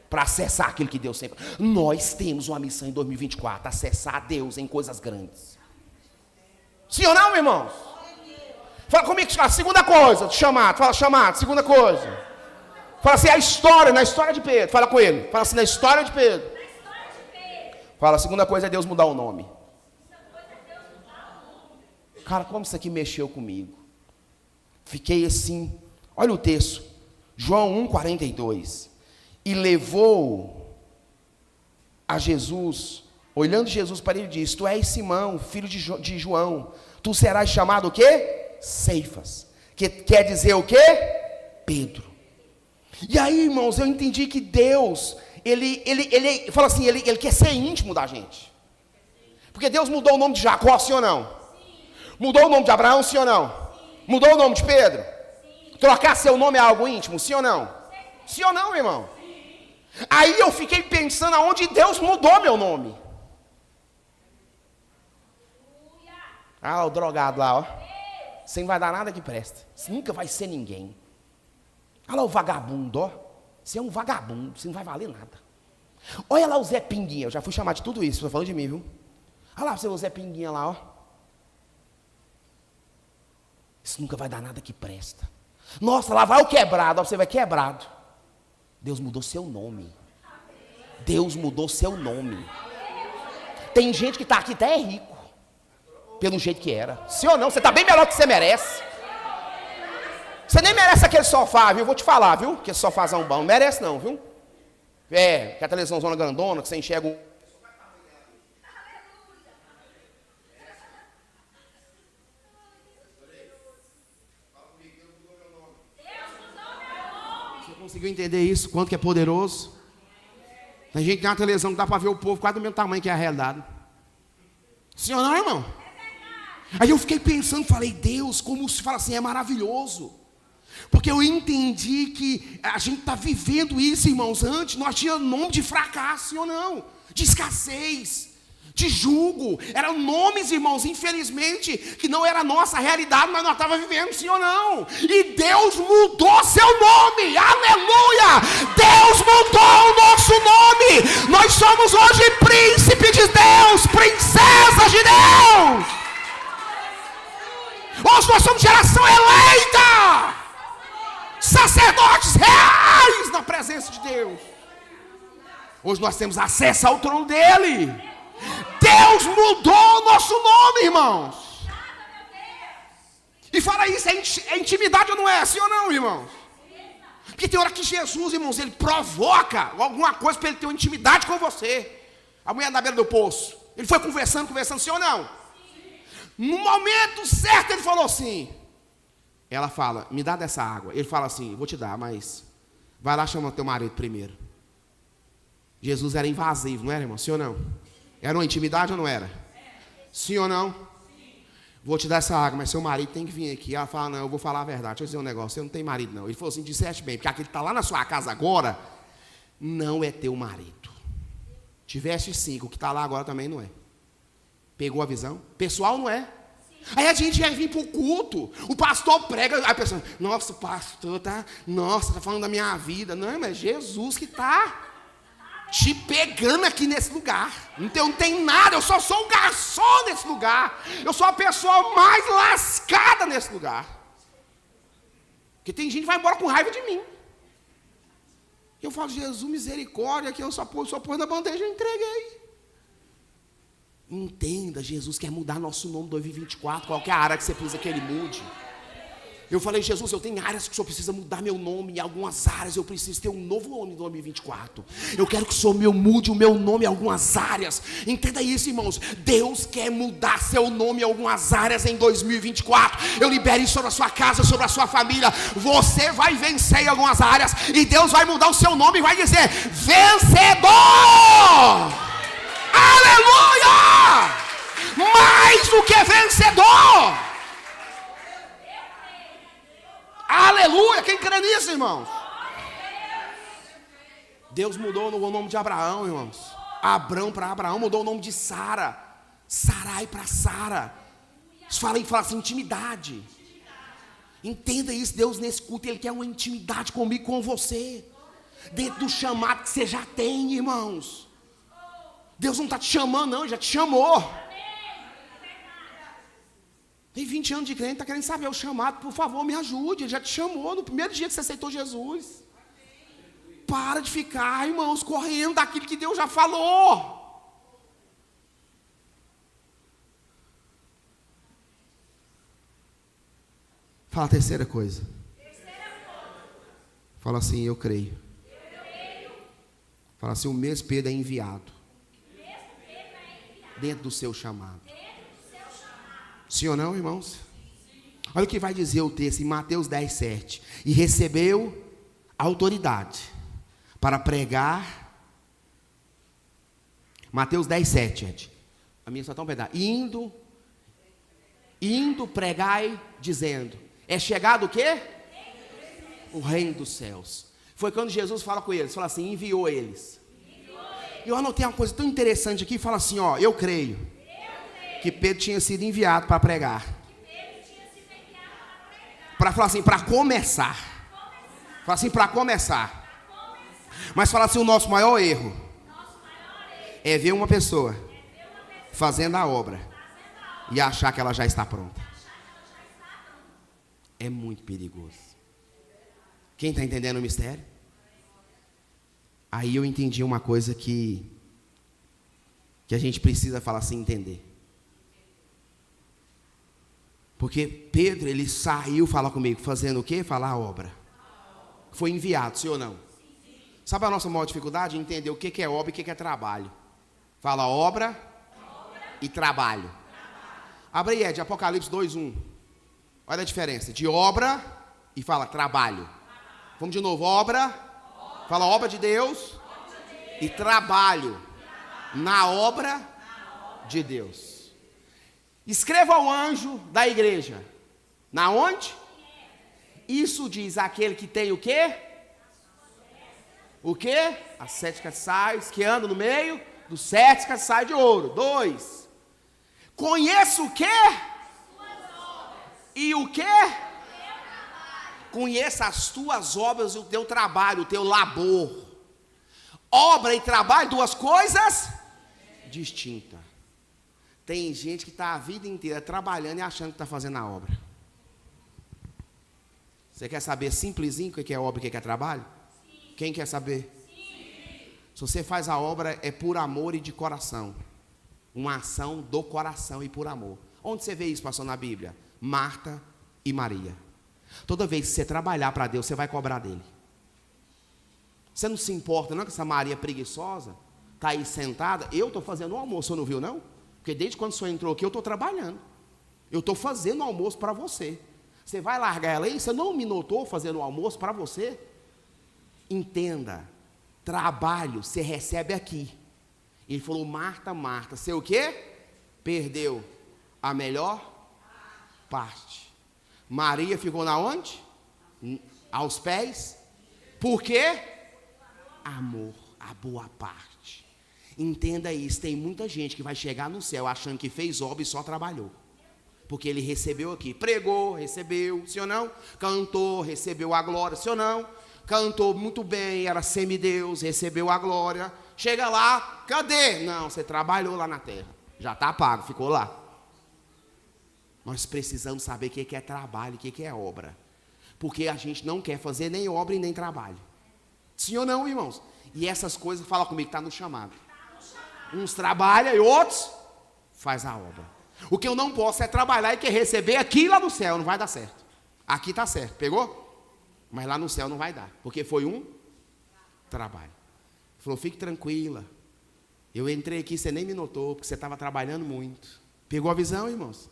Para acessar aquilo que Deus sempre... Nós temos uma missão em 2024, acessar a Deus em coisas grandes. Sim ou não, irmãos? Fala comigo, a segunda coisa, chamado, fala chamado, segunda coisa. Fala assim, a história, na história de Pedro, fala com ele. Fala assim, na história de Pedro. Fala, a segunda coisa é Deus mudar o nome. Cara, como isso aqui mexeu comigo? Fiquei assim, olha o texto, João 1,42. E levou a Jesus, olhando Jesus para ele, disse, tu és Simão, filho de João, tu serás chamado o quê? Ceifas, que quer dizer o quê? Pedro. E aí, irmãos, eu entendi que Deus, ele fala assim, ele quer ser íntimo da gente. Porque Deus mudou o nome de Jacó, sim ou não? Mudou o nome de Abraão, sim ou não? Mudou o nome de Pedro? Trocar seu nome é algo íntimo, sim ou não? Sim ou não, irmão? Aí eu fiquei pensando aonde Deus mudou meu nome. Ah, o drogado lá, ó. Você não vai dar nada que presta. Você nunca vai ser ninguém. Olha lá o vagabundo, ó. Você é um vagabundo, você não vai valer nada. Olha lá o Zé Pinguinha, eu já fui chamar de tudo isso, você falou de mim, viu? Olha lá o Zé Pinguinha lá, ó. Isso nunca vai dar nada que presta. Nossa, lá vai o quebrado, ó, você vai quebrado. Deus mudou seu nome. Deus mudou seu nome. Tem gente que está aqui até é rico. Pelo jeito que era. Sim ou não? Você está bem melhor do que você merece. Você nem merece aquele sofá, viu? Vou te falar, viu? Aquele sofazão bom. Não merece não, viu? É, que a televisãozona grandona, que você enxerga o... Conseguiu entender isso? Quanto que é poderoso? Tem gente que tem uma televisão que dá para ver o povo quase do mesmo tamanho que é a realidade. Sim ou não, irmão? Aí eu fiquei pensando, falei, Deus, como se fala assim, é maravilhoso. Porque eu entendi que a gente está vivendo isso, irmãos. Antes nós tínhamos nome de fracasso, sim ou não? De escassez, de jugo. Eram nomes, irmãos, infelizmente, que não era a nossa realidade, mas nós estávamos vivendo, sim ou não? E Deus mudou seu nome, aleluia! Deus mudou o nosso nome. Nós somos hoje príncipe de Deus, princesa de Deus. Hoje nós somos geração eleita, sacerdotes reais na presença de Deus. Hoje nós temos acesso ao trono dele. Deus mudou o nosso nome, irmãos. E fala isso, é intimidade ou não é? Sim ou não, irmãos? Porque tem hora que Jesus, irmãos, ele provoca alguma coisa para ele ter uma intimidade com você. A mulher na beira do poço, ele foi conversando, sim ou não? No momento certo ele falou assim. Ela fala, me dá dessa água. Ele fala assim, vou te dar, mas vai lá chamar teu marido primeiro. Jesus era invasivo, não era, irmão? Sim ou não? Era uma intimidade ou não era? Sim ou não? Vou te dar essa água, mas seu marido tem que vir aqui. Ela fala, não, eu vou falar a verdade. Deixa eu dizer um negócio, você não tem marido não. Ele falou assim, disseste bem, porque aquele que está lá na sua casa agora, não é teu marido. Tiveste 5, o que está lá agora também não é. Pegou a visão? Pessoal não é. Aí a gente vai vir para o culto, o pastor prega, aí a pessoa, nossa, o pastor tá falando da minha vida. Não, mas é Jesus que está te pegando aqui nesse lugar. Não tem nada, eu só sou um garçom nesse lugar. Eu sou a pessoa mais lascada nesse lugar. Porque tem gente que vai embora com raiva de mim. Eu falo, Jesus, misericórdia, que eu só pôs na bandeja e entreguei. Entenda, Jesus quer mudar nosso nome 2024, qualquer área que você precisa que Ele mude. Eu falei, Jesus, eu tenho áreas que o Senhor precisa mudar meu nome, em algumas áreas eu preciso ter um novo nome em 2024. Eu quero que o Senhor mude o meu nome em algumas áreas. Entenda isso, irmãos. Deus quer mudar seu nome em algumas áreas em 2024. Eu libero isso sobre a sua casa, sobre a sua família. Você vai vencer em algumas áreas e Deus vai mudar o seu nome e vai dizer, vencedor! Aleluia! Mais do que vencedor! Aleluia! Quem crê nisso, irmãos? Deus mudou o nome de Abraão, irmãos. Abrão para Abraão, mudou o nome de Sara. Sarai para Sara. Fala assim, intimidade. Entenda isso, Deus nesse culto, Ele quer uma intimidade comigo, com você. Dentro do chamado que você já tem, irmãos. Deus não está te chamando, não, Ele já te chamou. Tem 20 anos de crente, está querendo saber o chamado, por favor, me ajude. Ele já te chamou no primeiro dia que você aceitou Jesus. Para de ficar, irmãos, correndo daquilo que Deus já falou. Fala a terceira coisa. Fala assim, eu creio. Fala assim, o mesmo Pedro é enviado. Dentro do seu chamado. Sim ou não, irmãos? Olha o que vai dizer o texto em Mateus 10, 7. E recebeu autoridade para pregar. Mateus 10, 7, gente. A minha só está um pedaço. Indo pregai, dizendo. É chegado o quê? O reino dos céus. Foi quando Jesus fala com eles. Fala assim, enviou eles. E eu anotei uma coisa tão interessante aqui. Fala assim, ó, eu creio que Pedro tinha sido enviado para pregar. Para falar assim, para começar. Fala assim, para começar. Mas fala assim, o nosso maior erro é ver uma pessoa fazendo a obra e achar que ela já está pronta. É muito perigoso. Quem está entendendo o mistério? Aí eu entendi uma coisa que a gente precisa falar assim, entender. Porque Pedro, ele saiu, fala comigo, fazendo o quê? Falar a obra. Foi enviado, sim ou não? Sabe a nossa maior dificuldade? Entender o que é obra e o que é trabalho. Fala obra e trabalho. Abre aí, de Apocalipse 2:1. Olha a diferença de obra e fala trabalho. Vamos de novo, obra. Fala obra de Deus e trabalho na obra de Deus. Escreva ao anjo da igreja. Na onde? Isso diz aquele que tem o quê? O quê? As 7 castiçais que andam no meio dos 7 castiçais de ouro. 2. Conheço o quê? E o quê? Conheça as tuas obras e o teu trabalho, o teu labor. Obra e trabalho, 2 coisas distintas. Tem gente que está a vida inteira trabalhando e achando que está fazendo a obra. Você quer saber simplesinho o que é obra e o que é trabalho? Sim. Quem quer saber? Sim. Se você faz a obra é por amor e de coração. Uma ação do coração e por amor. Onde você vê isso, pastor, na Bíblia? Marta e Maria. Toda vez que você trabalhar para Deus, você vai cobrar dele. Você não se importa não que essa Maria preguiçosa está aí sentada? Eu estou fazendo o almoço, você não viu não? Porque desde quando o senhor entrou aqui, eu estou trabalhando. Eu estou fazendo o almoço para você. Você vai largar ela aí? Você não me notou fazendo o almoço para você? Entenda. Trabalho você recebe aqui. Ele falou, Marta, Marta, você o quê? Perdeu a melhor parte. Maria ficou na onde? Aos pés. Por quê? Amor, a boa parte. Entenda isso, tem muita gente que vai chegar no céu achando que fez obra e só trabalhou. Porque ele recebeu aqui, pregou, recebeu, sim ou não? Cantou, recebeu a glória, sim ou não? Cantou muito bem, era semideus, recebeu a glória. Chega lá, cadê? Não, você trabalhou lá na terra, já está pago, ficou lá. Nós precisamos saber o que é trabalho, o que é obra. Porque a gente não quer fazer nem obra e nem trabalho. Sim ou não, irmãos? E essas coisas, fala comigo, está no chamado. Uns trabalham e outros faz a obra. O que eu não posso é trabalhar e querer receber aqui lá no céu, não vai dar certo. Aqui está certo, pegou? Mas lá no céu não vai dar, porque foi um trabalho. Ele falou, fique tranquila. Eu entrei aqui, você nem me notou, porque você estava trabalhando muito. Pegou a visão, irmãos?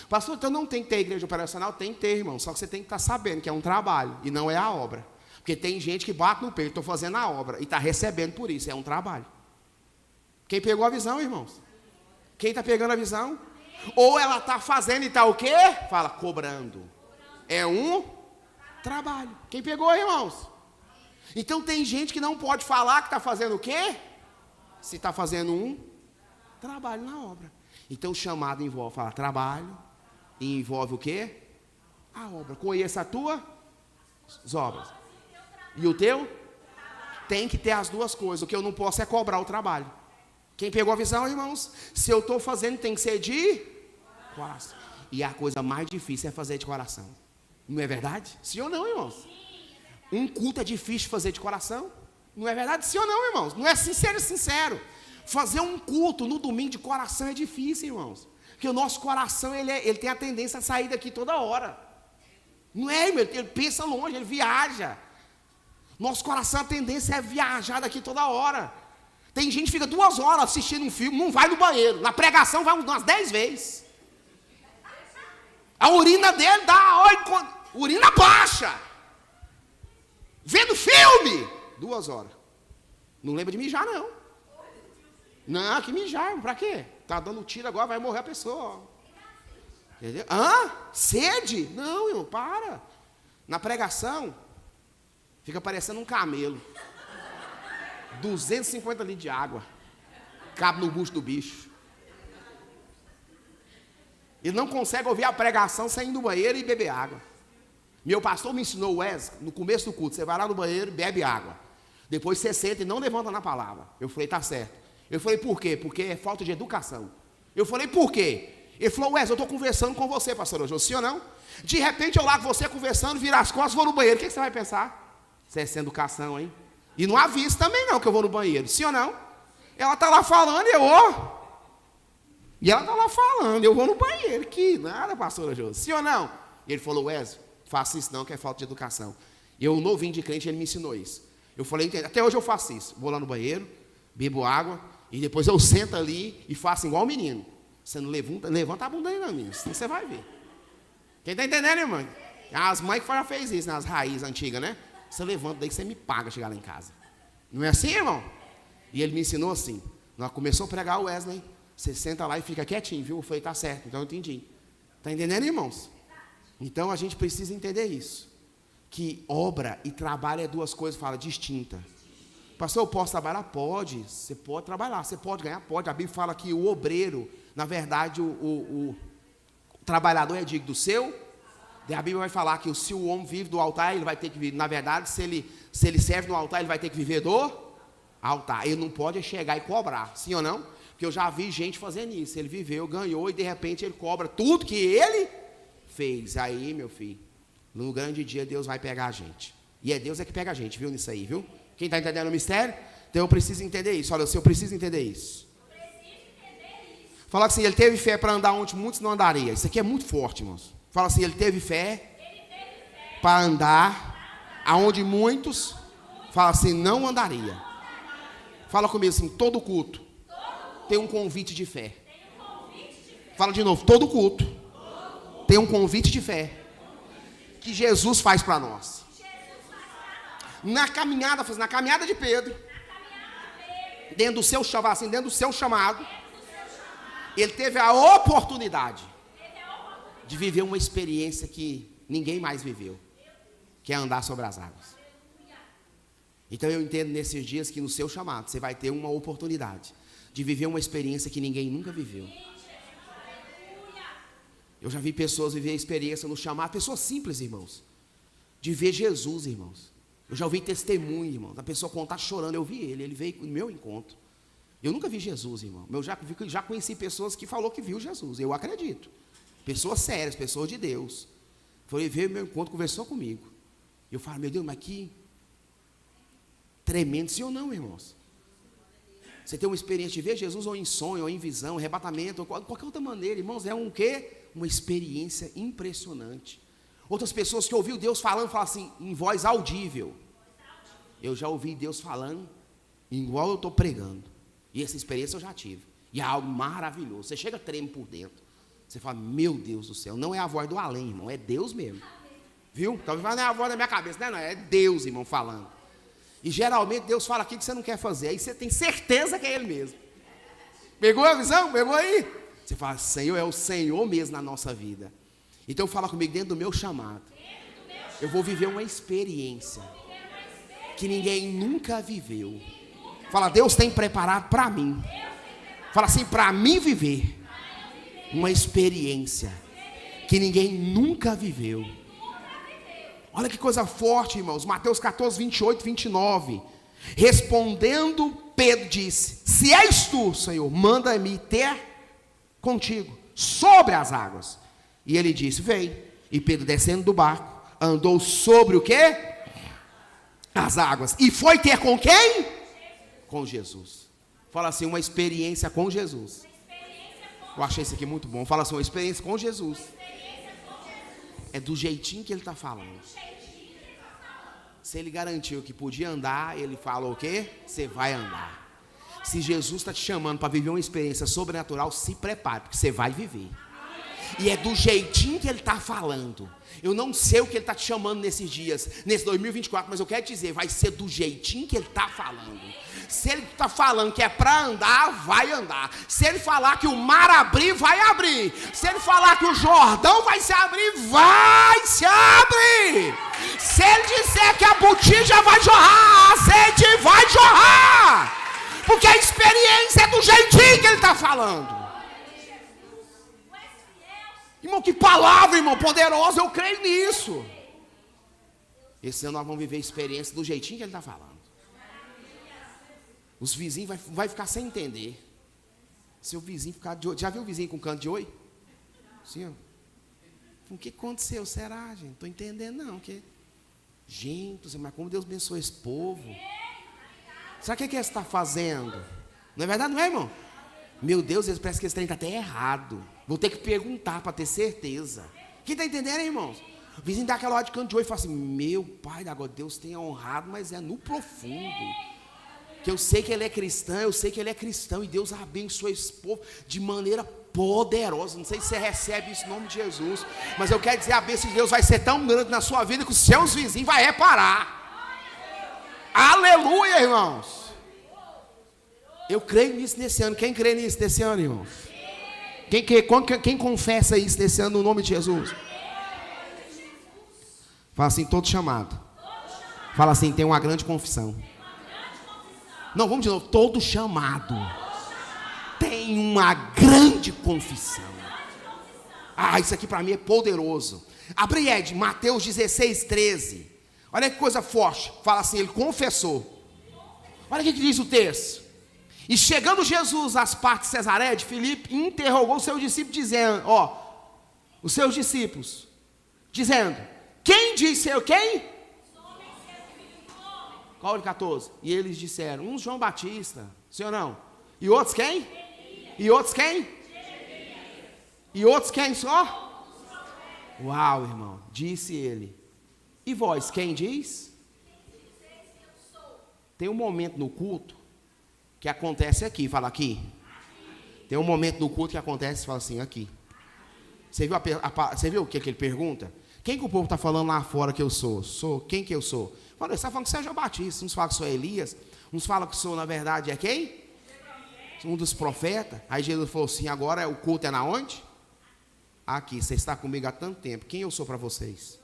Pastor, então não tem que ter igreja operacional? Tem que ter, irmão. Só que você tem que estar sabendo que é um trabalho e não é a obra. Porque tem gente que bate no peito, estou fazendo a obra e está recebendo por isso, é um trabalho. Quem pegou a visão, irmãos? Quem está pegando a visão? Ou ela está fazendo e está o quê? Fala, cobrando. É um trabalho. Quem pegou, irmãos? Então tem gente que não pode falar que está fazendo o quê? Se está fazendo um trabalho na obra. Então o chamado envolve, fala, trabalho, e envolve o quê? A obra. Conheça a tua obras. E o teu? Tem que ter as 2 coisas. O que eu não posso é cobrar o trabalho. Quem pegou a visão, irmãos? Se eu estou fazendo, tem que ser de coração. E a coisa mais difícil é fazer de coração. Não é verdade? Sim ou não, irmãos? Um culto é difícil de fazer de coração. Não é verdade? Sim ou não, irmãos? Não é sincero. Fazer um culto no domingo de coração é difícil, irmãos. Porque o nosso coração, ele tem a tendência a sair daqui toda hora. Não é, irmão? Ele pensa longe, ele viaja. Nosso coração, a tendência é viajar daqui toda hora. Tem gente que fica 2 horas assistindo um filme, não vai no banheiro. Na pregação vai umas 10 vezes. A urina dele dá, urina baixa. Vendo filme, 2 horas. Não lembra de mijar, não. Não, que mijar, pra quê? Tá dando tiro agora, vai morrer a pessoa. Entendeu? Sede? Não, irmão, para. Na pregação, fica parecendo um camelo. 250 litros de água. Cabe no bucho do bicho. Ele não consegue ouvir a pregação sem ir no banheiro e beber água. Meu pastor me ensinou, Wesley, no começo do culto, você vai lá no banheiro e bebe água. Depois você senta e não levanta na palavra. Eu falei, tá certo. Eu falei, por quê? Porque é falta de educação. Eu falei, por quê? Ele falou, Wesley, eu estou conversando com você, pastor Jô, sim ou não? De repente eu largo você conversando, viro as costas, vou no banheiro. O que você vai pensar? Você é sem educação, hein? E não avisa também não que eu vou no banheiro, sim ou não? Ela está lá falando e E ela está lá falando, eu vou no banheiro. Que nada, pastor Jô, sim ou não? E ele falou, Wesley, faça isso não, que é falta de educação. E eu, novinho de crente, ele me ensinou isso. Eu falei, até hoje eu faço isso. Vou lá no banheiro, bebo água, e depois eu sento ali e faço igual o menino. Você não levanta a bunda aí não, menino, senão você vai ver. Quem está entendendo, irmão? As mães que já fez isso nas raízes antigas, né? Você levanta daí que você me paga chegar lá em casa. Não é assim, irmão? E ele me ensinou assim. Nós começou a pregar o Wesley. Você senta lá e fica quietinho, viu? Eu falei, tá certo, então eu entendi. Está entendendo, irmãos? Então a gente precisa entender isso. Que obra e trabalho é duas coisas, fala, distintas. Pastor, eu posso trabalhar? Pode. Você pode trabalhar, você pode ganhar? Pode. A Bíblia fala que o obreiro, na verdade, o trabalhador é digno do seu. Daí a Bíblia vai falar que se o homem vive do altar, ele vai ter que viver. Na verdade, se ele serve no altar, ele vai ter que viver do altar. Ele não pode chegar e cobrar, sim ou não? Porque eu já vi gente fazendo isso. Ele viveu, ganhou e de repente ele cobra tudo que ele fez. Aí, meu filho, no grande dia Deus vai pegar a gente. E é Deus que pega a gente, viu, nisso aí, viu? Quem está entendendo o mistério? Então eu preciso entender isso. Olha, eu preciso entender isso. Fala assim, ele teve fé para andar onde muitos não andariam. Isso aqui é muito forte, irmãos. Fala assim, ele teve fé para andar aonde muitos, fala assim, não andaria. Fala comigo assim, todo culto tem um convite de fé. Fala de novo, todo culto tem um convite de fé que Jesus faz para nós. Na caminhada de Pedro, dentro do seu chamado, assim, dentro do seu chamado, ele teve a oportunidade de viver uma experiência que ninguém mais viveu, que é andar sobre as águas. Então eu entendo nesses dias que no seu chamado você vai ter uma oportunidade de viver uma experiência que ninguém nunca viveu. Eu já vi pessoas viver a experiência no chamado, pessoas simples, irmãos, de ver Jesus, irmãos. Eu já ouvi testemunho, irmão, da pessoa contar chorando. Eu vi ele veio no meu encontro. Eu nunca vi Jesus, irmão. Eu já conheci pessoas que falou que viu Jesus, eu acredito. Pessoas sérias, pessoas de Deus. Foi ver o meu encontro, conversou comigo. Eu falo, meu Deus, mas que tremendo, sim ou não, irmãos? Você tem uma experiência de ver Jesus ou em sonho, ou em visão, arrebatamento, ou qualquer outra maneira, irmãos, é um quê? Uma experiência impressionante. Outras pessoas que ouviram Deus falando, falam assim, em voz audível. Eu já ouvi Deus falando, igual eu estou pregando. E essa experiência eu já tive. E é algo maravilhoso. Você chega treme por dentro. Você fala, meu Deus do céu, não é a voz do além, irmão, é Deus mesmo. Viu? Talvez não é a voz da minha cabeça, não é Deus, irmão, falando. E geralmente Deus fala aquilo que você não quer fazer. Aí você tem certeza que é Ele mesmo. Pegou a visão? Pegou aí? Você fala, Senhor, é o Senhor mesmo na nossa vida. Então fala comigo, dentro do meu chamado, eu vou viver uma experiência que ninguém nunca viveu. Fala, Deus tem preparado para mim. Fala assim, para mim viver uma experiência que ninguém nunca viveu. Olha que coisa forte, irmãos. Mateus 14, 28, 29. Respondendo, Pedro disse, se és tu, Senhor, manda-me ter contigo sobre as águas. E ele disse, vem. E Pedro, descendo do barco, andou sobre o quê? As águas. E foi ter com quem? Com Jesus. Fala assim, uma experiência com Jesus. Eu achei isso aqui muito bom. Fala assim, uma experiência com Jesus. É do jeitinho que ele está falando. Se ele garantiu que podia andar, ele fala o quê? Você vai andar. Se Jesus está te chamando para viver uma experiência sobrenatural, se prepare, porque você vai viver. E é do jeitinho que ele está falando. Eu não sei o que ele está te chamando nesses dias, nesse 2024, mas eu quero te dizer, vai ser do jeitinho que ele está falando. Se ele está falando que é para andar, vai andar. Se ele falar que o mar abrir, vai abrir. Se ele falar que o Jordão vai se abrir, vai se abrir. Se ele disser que a botija vai jorrar, a sede vai jorrar. Porque a experiência é do jeitinho que ele está falando. Irmão, que palavra, irmão, poderosa, eu creio nisso. Esse ano nós vamos viver a experiência do jeitinho que ele está falando. Os vizinhos vai ficar sem entender. Se o vizinho ficar de oi, já viu o vizinho com canto de oi? Sim, ó. O que aconteceu? Será, gente? Não estou entendendo, não. Que... Gente, mas como Deus abençoou esse povo? Sabe o que você está fazendo? Não é verdade, não é, irmão? Meu Deus, parece que esse trem está até errado. Vou ter que perguntar para ter certeza. Quem está entendendo, irmãos? O vizinho dá aquela hora de canto de oi e fala assim, meu pai, agora Deus tenha honrado, mas é no profundo. Que eu sei que ele é cristão, eu sei que ele é cristão, e Deus abençoa esse povo de maneira poderosa. Não sei se você recebe isso em nome de Jesus, mas eu quero dizer, a bênção de Deus vai ser tão grande na sua vida que os seus vizinhos vão reparar. Aleluia, irmãos. Eu creio nisso nesse ano. Quem crê nisso nesse ano, irmão? Quem confessa isso nesse ano no nome de Jesus? Fala assim, todo chamado. Fala assim, tem uma grande confissão. Não, vamos de novo. Todo chamado tem uma grande confissão. Isso aqui para mim é poderoso. Abre Ed, Mateus 16, 13. Olha que coisa forte. Fala assim, ele confessou. Olha o que diz o texto. E chegando Jesus às partes de Cesareia de Filipe, interrogou os seus discípulos, dizendo, os seus discípulos, dizendo, quem disse eu, quem? Qual o 14? E eles disseram, um João Batista, sim ou não? E outros quem? E outros quem? E outros quem só? Uau, irmão, disse ele. E vós, quem diz? Tem um momento no culto que acontece aqui, fala aqui. Tem um momento no culto que acontece, fala assim, aqui. Você viu o que ele pergunta? Quem que o povo está falando lá fora que eu sou? Quem que eu sou? Ele está falando que você é João Batista, uns falam que sou Elias, uns falam que sou, na verdade, é quem? Um dos profetas. Aí Jesus falou assim, agora o culto é na onde? Aqui, você está comigo há tanto tempo, quem eu sou para vocês?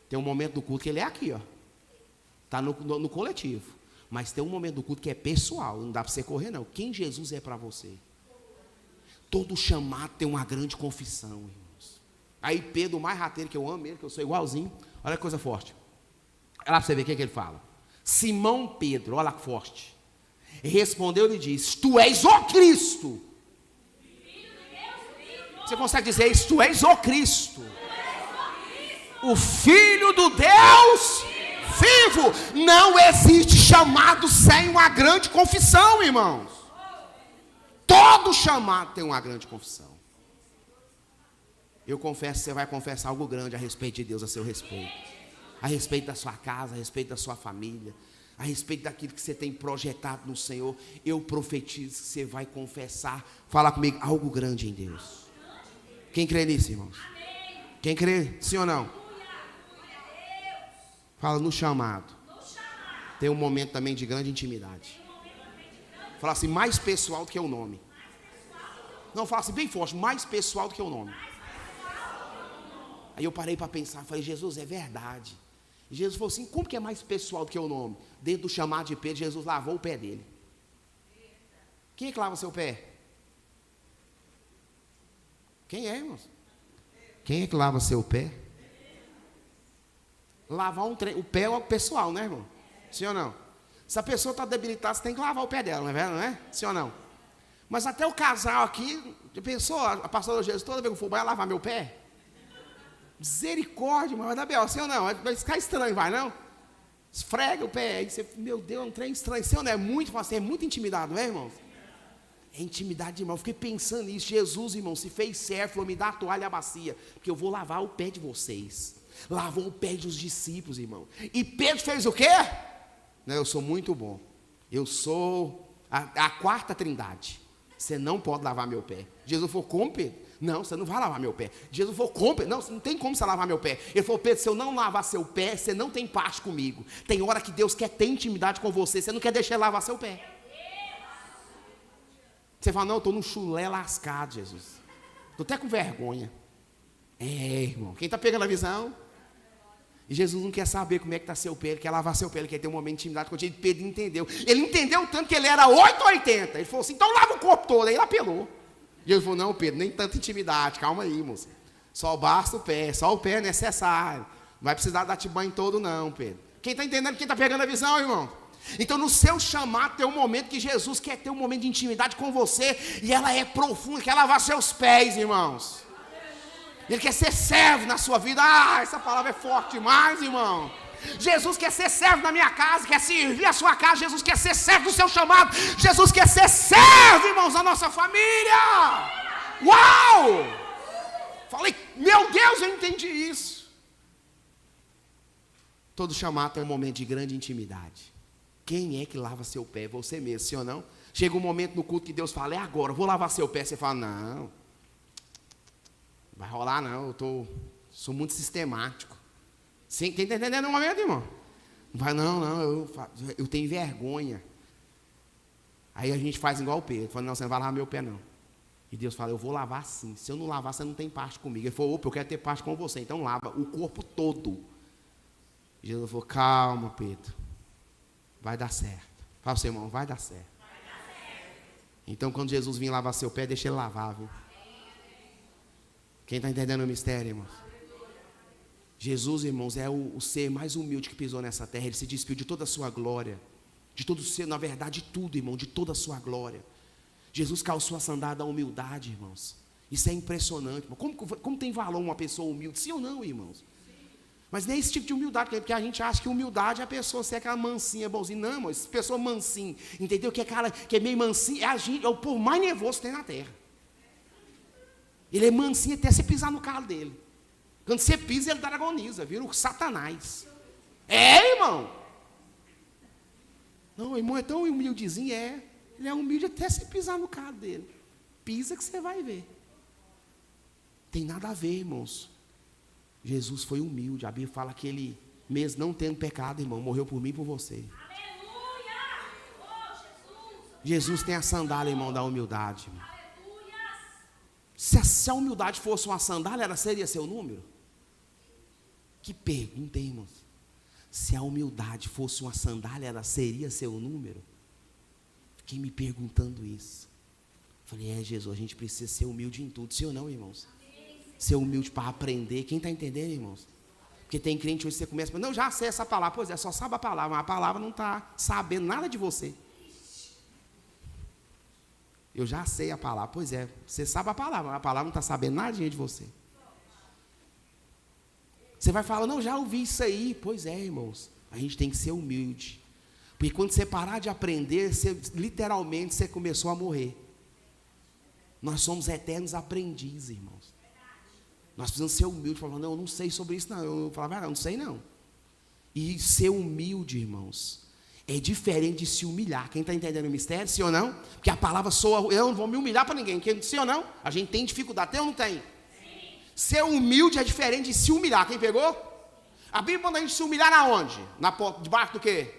Tem um momento do culto que ele é aqui, está no coletivo. Mas tem um momento do culto que é pessoal, não dá para você correr não. Quem Jesus é para você? Todo chamado tem uma grande confissão, irmãos. Aí Pedro, o mais rateiro, que eu amo ele, que eu sou igualzinho, olha que coisa forte. Olha lá para você ver o que ele fala. Simão Pedro, olha que forte. Respondeu e lhe disse, tu és o Cristo. Você consegue dizer isso? Tu és o Cristo. O Filho do Deus vivo. Não existe chamado sem uma grande confissão, irmãos. Todo chamado tem uma grande confissão. Eu confesso que você vai confessar algo grande a respeito de Deus, a seu respeito. A respeito da sua casa, a respeito da sua família, a respeito daquilo que você tem projetado no Senhor. Eu profetizo que você vai confessar, fala comigo, algo grande em Deus. Quem crê nisso, irmãos? Quem crê? Sim ou não? Fala no chamado. Tem um momento também de grande intimidade. Fala assim, mais pessoal do que o nome. Não, fala assim bem forte, mais pessoal do que o nome. Aí eu parei para pensar, falei, Jesus, é verdade. E Jesus falou assim, como que é mais pessoal do que o nome? Dentro do chamado de Pedro, Jesus lavou o pé dele. Quem é que lava seu pé? Quem é, irmãos? Quem é que lava seu pé? Lavar o pé é o pessoal, né, irmão? Sim ou não? Se a pessoa está debilitada, você tem que lavar o pé dela, não é verdade? Não é? Sim ou não? Mas até o casal aqui, pensou, a pastora Jesus, toda vez que eu for, vai lavar meu pé? Misericórdia, mas vai dar bem, sim ou não? Vai ficar estranho, vai não? Esfrega o pé, aí você, meu Deus, é um trem estranho, sim ou não? É muito intimidado, não é, irmão? É intimidade, irmão. Eu fiquei pensando nisso. Jesus, irmão, se fez certo, falou, me dá a toalha e a bacia, porque eu vou lavar o pé de vocês. Lavou o pé dos discípulos, irmão. E Pedro fez o quê? Não, eu sou muito bom. Eu sou a quarta trindade. Você não pode lavar meu pé. Jesus falou, como, Pedro? Não, você não vai lavar meu pé. Jesus falou, como, Pedro? Não tem como você lavar meu pé. Ele falou, Pedro, se eu não lavar seu pé, você não tem parte comigo. Tem hora que Deus quer ter intimidade com você, você não quer deixar ele lavar seu pé. Você fala, não, eu estou num chulé lascado, Jesus. Estou até com vergonha. Irmão, quem está pegando a visão? E Jesus não quer saber como é que está seu pé, ele quer lavar seu pé, ele quer ter um momento de intimidade contigo. Pedro entendeu. Ele entendeu tanto que ele era 880. Ele falou assim, então lava o corpo todo. Aí ele apelou. E Jesus falou, não, Pedro, nem tanta intimidade, calma aí, moço. Só basta o pé, só o pé é necessário. Não vai precisar dar-te banho todo não, Pedro. Quem está entendendo, quem está pegando a visão, irmão? Então no seu chamado tem um momento que Jesus quer ter um momento de intimidade com você. E ela é profunda, quer lavar seus pés, irmãos. Ele quer ser servo na sua vida. Essa palavra é forte demais, irmão. Jesus quer ser servo na minha casa, quer servir a sua casa. Jesus quer ser servo do seu chamado. Jesus quer ser servo, irmãos, da nossa família. Uau! Falei, meu Deus, eu entendi isso. Todo chamado tem um momento de grande intimidade. Quem é que lava seu pé? Você mesmo, sim ou não? Chega um momento no culto que Deus fala, é agora, eu vou lavar seu pé. Você fala, não vai rolar não, sou muito sistemático. Sim, está entendendo no momento, irmão? Não vai não, eu tenho vergonha. Aí a gente faz igual o Pedro. Fala, não, você não vai lavar meu pé, não. E Deus fala, eu vou lavar sim. Se eu não lavar, você não tem parte comigo. Ele falou, opa, eu quero ter parte com você. Então lava o corpo todo. E Jesus falou, calma, Pedro. Vai dar certo. Fala pro seu irmão, vai dar certo. Então quando Jesus vir lavar seu pé, deixa ele lavar, viu? Quem está entendendo o mistério, irmãos? Jesus, irmãos, é o ser mais humilde que pisou nessa terra. Ele se despiu de toda a sua glória. De todo o ser, na verdade, de tudo, irmão, de toda a sua glória. Jesus calçou a sandália da humildade, irmãos. Isso é impressionante, irmão. Como tem valor uma pessoa humilde? Sim ou não, irmãos? Mas nem esse tipo de humildade, porque a gente acha que humildade é a pessoa ser aquela mansinha, bonzinha. Não, irmão, essa pessoa mansinha, entendeu? Que é meio mansinha, é o povo mais nervoso que tem na terra. Ele é mansinho até você pisar no carro dele. Quando você pisa, ele dragoniza, vira o Satanás. É, irmão. Não, irmão, é tão humildezinho, é. Ele é humilde até você pisar no carro dele. Pisa que você vai ver. Tem nada a ver, irmãos. Jesus foi humilde. A Bíblia fala que ele, mesmo não tendo pecado, irmão, morreu por mim e por você. Aleluia! Oh, Jesus tem a sandália, irmão, da humildade. Irmão. Se a humildade fosse uma sandália, ela seria seu número? Que pergunta, hein, irmãos? Se a humildade fosse uma sandália, ela seria seu número? Fiquei me perguntando isso. Falei, Jesus, a gente precisa ser humilde em tudo. Sim ou não, irmãos? Ser humilde para aprender. Quem está entendendo, irmãos? Porque tem crente hoje, você começa, não, já sei essa palavra. Pois é, só sabe a palavra, mas a palavra não está sabendo nada de você. Eu já sei a palavra. Pois é, você sabe a palavra, mas a palavra não está sabendo nada de você. Você vai falar, não, já ouvi isso aí. Pois é, irmãos, a gente tem que ser humilde. Porque quando você parar de aprender, literalmente você começou a morrer. Nós somos eternos aprendizes, irmãos. Nós precisamos ser humildes, falando, não, eu não sei sobre isso, não. Eu falava, não sei não. E ser humilde, irmãos, é diferente de se humilhar. Quem está entendendo o mistério, sim ou não? Porque a palavra soa, eu não vou me humilhar para ninguém. Sim ou não? A gente tem dificuldade, tem ou não tem? Sim. Ser humilde é diferente de se humilhar. Quem pegou? A Bíblia manda a gente se humilhar aonde? Debaixo do quê?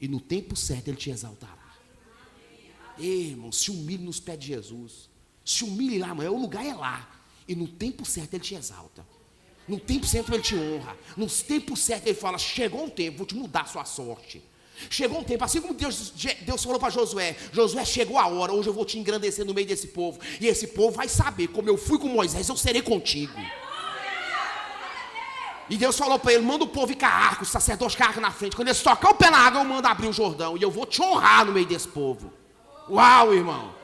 E no tempo certo ele te exaltará. Ei, irmão, se humilhe nos pés de Jesus. Se humilhe lá, mano, o lugar é lá. E no tempo certo ele te exalta. No tempo certo ele te honra. No tempo certo ele fala, chegou um tempo, vou te mudar a sua sorte. Chegou um tempo, assim como Deus falou para Josué, Josué, chegou a hora, hoje eu vou te engrandecer no meio desse povo. E esse povo vai saber, como eu fui com Moisés, eu serei contigo. E Deus falou para ele, manda o povo ir com a arca, o sacerdote com a arca na frente. Quando eles tocar o pé na água, eu mando abrir o Jordão. E eu vou te honrar no meio desse povo. Uau, irmão.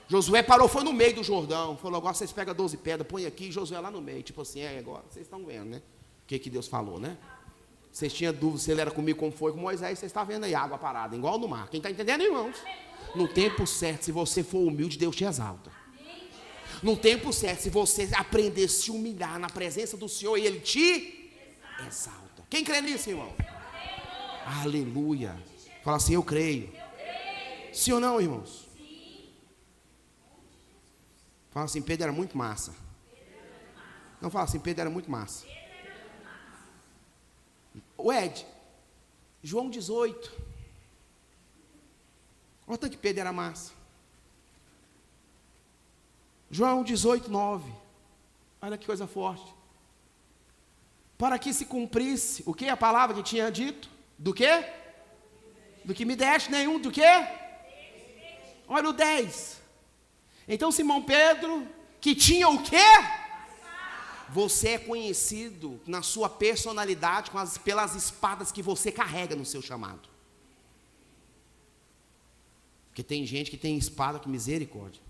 Josué parou, foi no meio do Jordão. Falou, agora vocês pegam 12 pedras, põe aqui, e Josué lá no meio. Tipo assim, agora vocês estão vendo, né? O que Deus falou, né? Vocês tinham dúvida se ele era comigo como foi com Moisés, vocês estão vendo aí água parada, igual no mar. Quem está entendendo, irmãos? No tempo certo, se você for humilde, Deus te exalta. No tempo certo, se você aprender a se humilhar na presença do Senhor, Ele te exalta. Quem crê nisso, irmão? Aleluia. Fala assim, eu creio. Sim ou não, irmãos? Fala assim, Pedro era muito massa. Não, fala assim, Pedro era muito massa. O Ed, João 18. Olha o tanto que Pedro era massa. João 18, 9. Olha que coisa forte. Para que se cumprisse, o que a palavra que tinha dito? Do quê? Do que me deste nenhum, do quê? Olha o 10. Então Simão Pedro, que tinha o quê? Você é conhecido na sua personalidade pelas espadas que você carrega no seu chamado. Porque tem gente que tem espada, que misericórdia.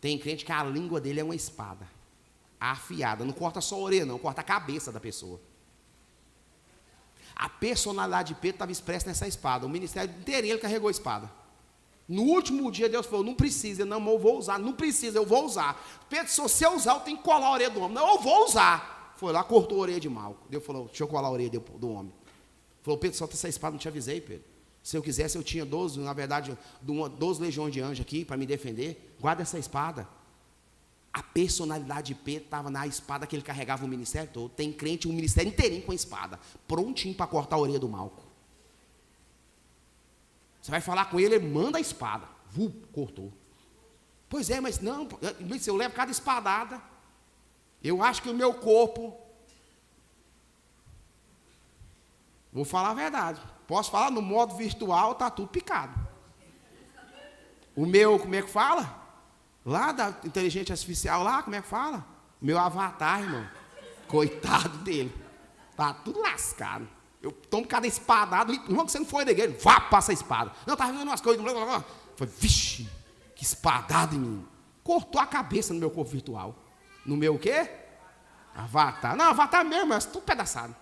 Tem crente que a língua dele é uma espada afiada, não corta só a orelha não, corta a cabeça da pessoa. A personalidade de Pedro estava expressa nessa espada. O ministério inteiro ele carregou a espada. No último dia Deus falou, não precisa, não, eu vou usar, não precisa, eu vou usar. Pedro, se você usar, eu tenho que colar a orelha do homem. Não, eu vou usar. Foi lá, cortou a orelha de Malco. Deus falou, deixa eu colar a orelha do homem. Falou, Pedro, solta essa espada, não te avisei, Pedro. Se eu quisesse, eu tinha 12, na verdade, 12 legiões de anjos aqui para me defender. Guarda essa espada. A personalidade de Pedro estava na espada que ele carregava o ministério todo. Tem crente, um ministério inteirinho com a espada, prontinho para cortar a orelha do Malco. Você vai falar com ele, ele manda a espada. Cortou. Pois é, mas não, se eu levo cada espadada, eu acho que o meu corpo, vou falar a verdade, posso falar no modo virtual, está tudo picado. O meu, como é que fala? Lá da inteligência artificial, lá, como é que fala? O meu avatar, irmão, coitado dele, está tudo lascado. Eu tomo cada espadada, irmão, que você não foi da igreja, vá, passa a espada. Não, estava vendo umas coisas, blá, blá, blá. Foi, vixe, que espadada em mim. Cortou a cabeça no meu corpo virtual. No meu o quê? Avatar. Não, avatar mesmo, mas tudo pedaçado.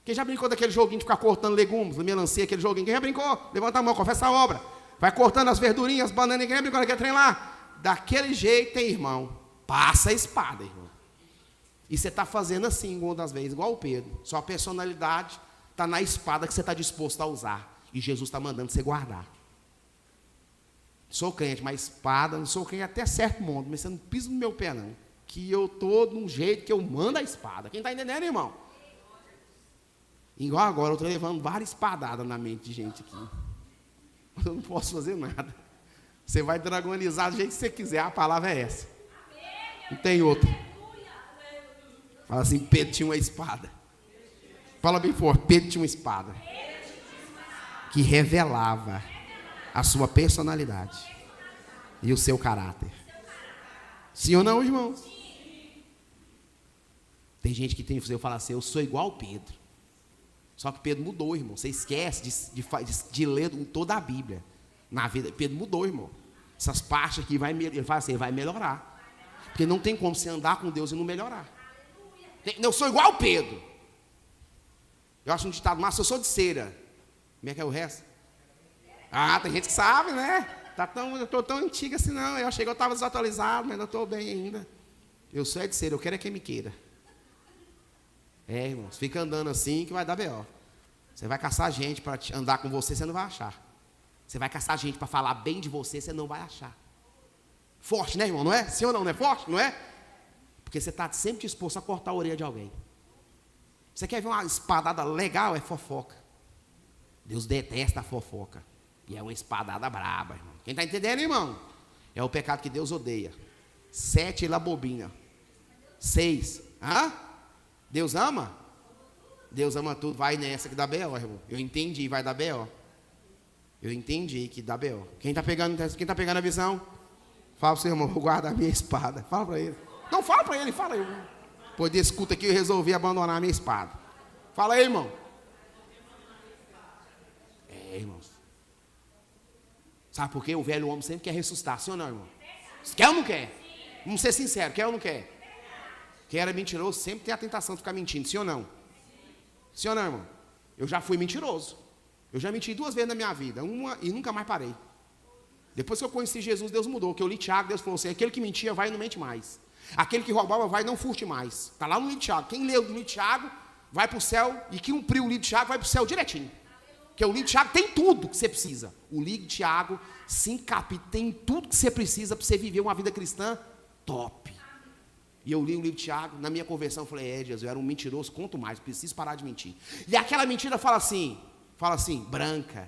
Quem já brincou daquele joguinho de ficar cortando legumes, melancia, aquele joguinho? Quem já brincou? Levanta a mão, confessa a obra. Vai cortando as verdurinhas, as bananas, quem já brincou daquele trem lá? Daquele jeito, hein, irmão? Passa a espada, irmão. E você está fazendo assim, uma das vezes, igual o Pedro. Sua personalidade está na espada que você está disposto a usar. E Jesus está mandando você guardar. Sou crente, mas espada, não sou crente até certo ponto, mas você não pisa no meu pé, não. Que eu estou de um jeito que eu mando a espada. Quem está entendendo, irmão? Igual agora, eu estou levando várias espadadas na mente de gente aqui. Mas eu não posso fazer nada. Você vai dragonizar do jeito que você quiser, a palavra é essa. Não tem outra. Fala assim, Pedro tinha uma espada. Fala bem forte, Pedro tinha uma espada. Que revelava a sua personalidade e o seu caráter. Sim ou não, irmãos? Tem gente que tem que falar assim, eu sou igual ao Pedro. Só que Pedro mudou, irmão. Você esquece de ler toda a Bíblia. Na vida, Pedro mudou, irmão. Essas partes aqui, ele fala assim, vai melhorar. Porque não tem como você andar com Deus e não melhorar. Eu sou igual ao Pedro. Eu acho um ditado massa, eu sou de cera. Como é que é o resto? Ah, tem gente que sabe, né? Eu não estou tão antiga assim, não. Eu achei que eu estava desatualizado, mas não estou bem ainda. Eu sou de cera, eu quero é quem me queira. Irmãos, fica andando assim que vai dar B.O. Você vai caçar gente para andar com você, você não vai achar. Você vai caçar gente para falar bem de você, você não vai achar. Forte, né, irmão? Não é? Sim ou não? Não é forte? Não é? Porque você está sempre disposto a cortar a orelha de alguém. Você quer ver uma espadada legal? É fofoca. Deus detesta a fofoca. E é uma espadada braba, irmão. Quem está entendendo, irmão? É o pecado que Deus odeia. 7, ele abobina. 6. Deus ama? Deus ama tudo. Vai nessa que dá B.O., irmão. Eu entendi, vai dar B.O. Eu entendi que dá B.O. Quem está pegando a visão? Fala para o seu irmão, vou guardar a minha espada. Fala para ele. Não, fala para ele, fala aí. Depois desse culto aqui, eu resolvi abandonar a minha espada. Fala aí, irmão. Irmãos. Sabe por quê? O velho homem sempre quer ressuscitar, sim ou não, irmão? Quer ou não quer? Vamos ser sinceros, quer ou não quer? Quem era mentiroso sempre tem a tentação de ficar mentindo, sim ou não? Sim ou não, irmão? Eu já fui mentiroso. Eu já menti 2 vezes na minha vida, uma e nunca mais parei. Depois que eu conheci Jesus, Deus mudou. Que eu li Tiago, Deus falou assim, aquele que mentia vai e não mente mais. Aquele que roubava vai e não furte mais. Está lá no livro de Tiago. Quem leu o livro de Tiago vai para o céu, e quem cumpriu o livro de Tiago vai para o céu direitinho. Porque o livro de Tiago tem tudo que você precisa. O livro de Tiago, 5 capítulos, tem tudo que você precisa para você viver uma vida cristã top. E eu li o livro de Tiago, na minha conversão, eu falei, Jesus, eu era um mentiroso, quanto mais, preciso parar de mentir. E aquela mentira fala assim, branca.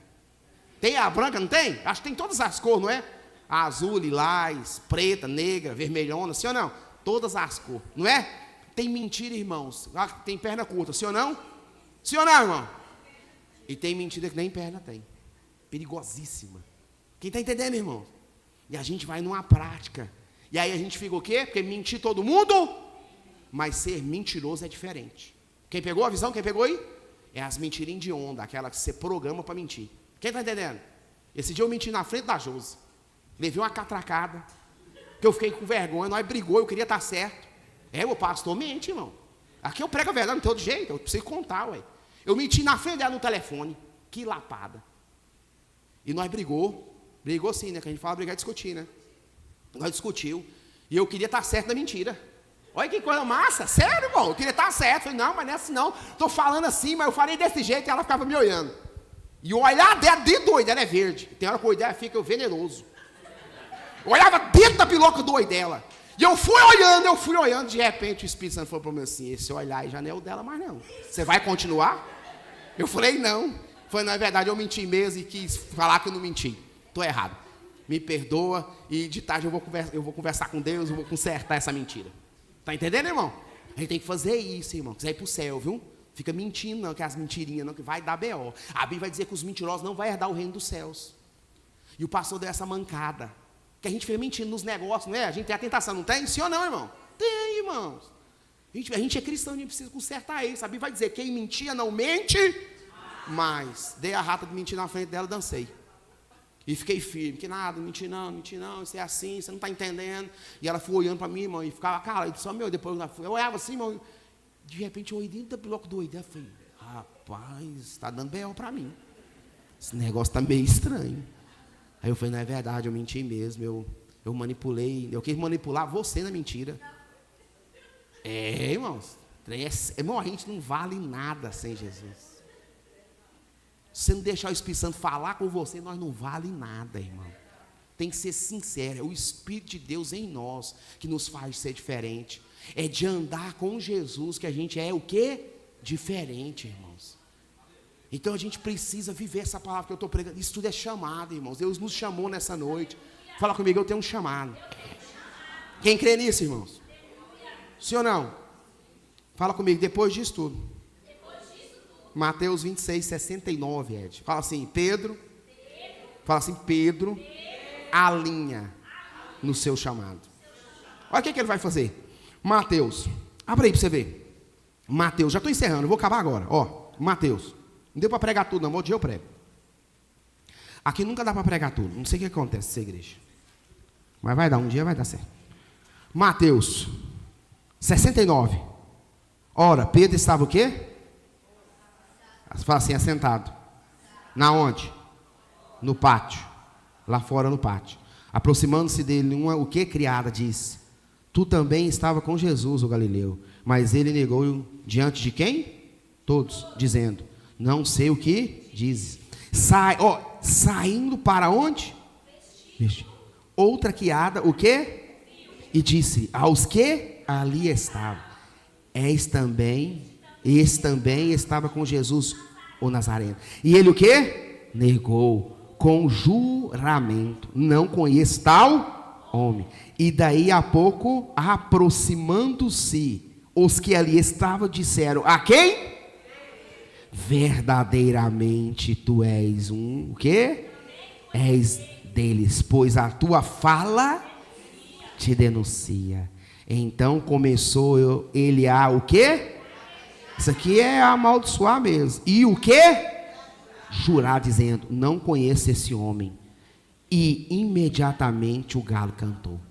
Tem a branca, não tem? Acho que tem todas as cores, não é? Azul, lilás, preta, negra, vermelhona, sim ou não? Todas as cores, não é? Tem mentira, irmãos, tem perna curta, sim ou não? Sim ou não, irmão? E tem mentira que nem perna tem. Perigosíssima. Quem está entendendo, irmão? E a gente vai numa prática. E aí a gente fica o quê? Porque mentir todo mundo, mas ser mentiroso é diferente. Quem pegou a visão? Quem pegou aí? É as mentirinhas de onda, aquela que você programa para mentir. Quem está entendendo? Esse dia eu menti na frente da Josi. Levei uma catracada, que eu fiquei com vergonha, nós brigou, eu queria estar certo. O pastor mente, irmão. Aqui eu prego a verdade, não tem outro jeito, eu preciso contar, ué. Eu menti na frente dela no telefone. Que lapada. E nós brigou sim, né? Que a gente fala brigar e discutir, né? Nós discutiu. E eu queria estar certo da mentira. Olha que coisa massa. Sério, irmão? Eu queria estar certo. Falei, não, mas não é assim não. Estou falando assim, mas eu falei desse jeito e ela ficava me olhando. E o olhar dela de doido, ela é verde. Tem hora que o olho dela fica venenoso. Eu olhava dentro da piroca do olho dela. E eu fui olhando. De repente o Espírito Santo falou para mim assim, esse olhar aí já não é o dela mais não. Você vai continuar? Eu falei, não. Foi, na verdade, eu menti mesmo e quis falar que eu não menti. Estou errado. Me perdoa e de tarde eu vou conversar com Deus, eu vou consertar essa mentira. Tá entendendo, irmão? A gente tem que fazer isso, irmão. Quiser ir pro céu, viu? Fica mentindo, não, que as mentirinhas não, que vai dar B.O. A Bíblia vai dizer que os mentirosos não vão herdar o reino dos céus. E o pastor deu essa mancada. Que a gente fica mentindo nos negócios, não é? A gente tem a tentação, não tem? Sim ou não, irmão? Tem, irmãos. A gente é cristão, a gente precisa consertar isso. A Bíblia vai dizer, quem mentia não mente, mas dei a rata de mentir na frente dela, dancei. E fiquei firme, que nada, mentir não, isso é assim, você não está entendendo. E ela foi olhando para mim, irmão, e ficava, cara, eu disse, ó, meu, depois eu olhava assim, irmão, de repente eu olhei dentro do bloco doido. Eu falei, rapaz, está dando B.O. para mim. Esse negócio está meio estranho. Aí eu falei, não é verdade, eu menti mesmo, eu manipulei, eu quis manipular você na mentira. Irmãos, irmão, a gente não vale nada sem Jesus. Se você não deixar o Espírito Santo falar com você, nós não vale nada, irmão. Tem que ser sincero, é o Espírito de Deus em nós que nos faz ser diferente. É de andar com Jesus que a gente é o quê? Diferente, irmãos. Então a gente precisa viver essa palavra que eu estou pregando. Isso tudo é chamado, irmãos. Deus nos chamou nessa noite. Fala comigo, eu tenho um chamado. Quem crê nisso, irmãos? Sim ou não? Fala comigo, depois disso tudo. Mateus 26, 69, Ed. Fala assim, Pedro. Fala assim, Pedro alinha no seu chamado. Olha o que ele vai fazer. Mateus, abre aí para você ver. Mateus, já estou encerrando, eu vou acabar agora. Ó, Mateus. Não deu para pregar tudo, não. Outro dia eu prego. Aqui nunca dá para pregar tudo. Não sei o que acontece nessa igreja. Mas vai dar, um dia vai dar certo. Mateus 69. Ora, Pedro estava o quê? Fala assim, assentado. Na onde? No pátio. Lá fora no pátio. Aproximando-se dele, o que criada disse: tu também estava com Jesus, o Galileu. Mas ele negou diante de quem? Todos, dizendo: não sei o que dizes. Saindo para onde? Outra criada, o que? E disse aos que ali estavam: esse também estava com Jesus, o Nazareno. E ele o que? Negou com juramento: não conheço tal homem. E daí a pouco, aproximando-se, os que ali estavam disseram: a quem? Verdadeiramente tu és o quê? És deles, pois a tua fala te denuncia. Então começou ele a o quê? Isso aqui é amaldiçoar mesmo. E o quê? Jurar, dizendo: não conheço esse homem. E imediatamente o galo cantou. O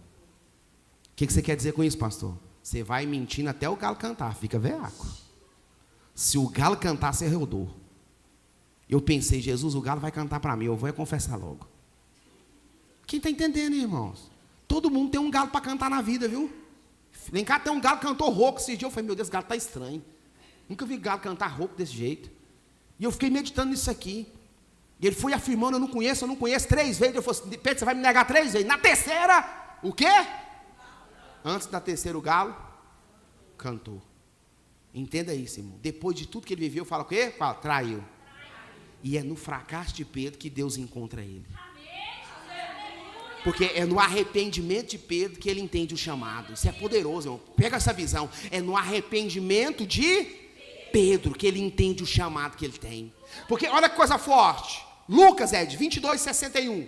que você quer dizer com isso, pastor? Você vai mentindo até o galo cantar, fica veaco. Se o galo cantar, você rodou. Eu pensei, Jesus, o galo vai cantar para mim, eu vou confessar logo. Quem está entendendo, irmãos? Todo mundo tem um galo para cantar na vida, viu? Vem cá, tem um galo que cantou rouco esse dia. Eu falei, meu Deus, esse galo está estranho. Nunca vi galo cantar rouco desse jeito. E eu fiquei meditando nisso aqui. E ele foi afirmando, eu não conheço. 3 vezes. Eu falei, Pedro, você vai me negar 3 vezes. Na terceira, o quê? Antes da terceira, o galo cantou. Entenda isso, irmão. Depois de tudo que ele viveu, fala o quê? Fala, traiu. E é no fracasso de Pedro que Deus encontra ele. Porque é no arrependimento de Pedro que ele entende o chamado. Isso é poderoso, irmão. Pega essa visão. É no arrependimento de Pedro que ele entende o chamado que ele tem. Porque olha que coisa forte. Lucas, 22, 61.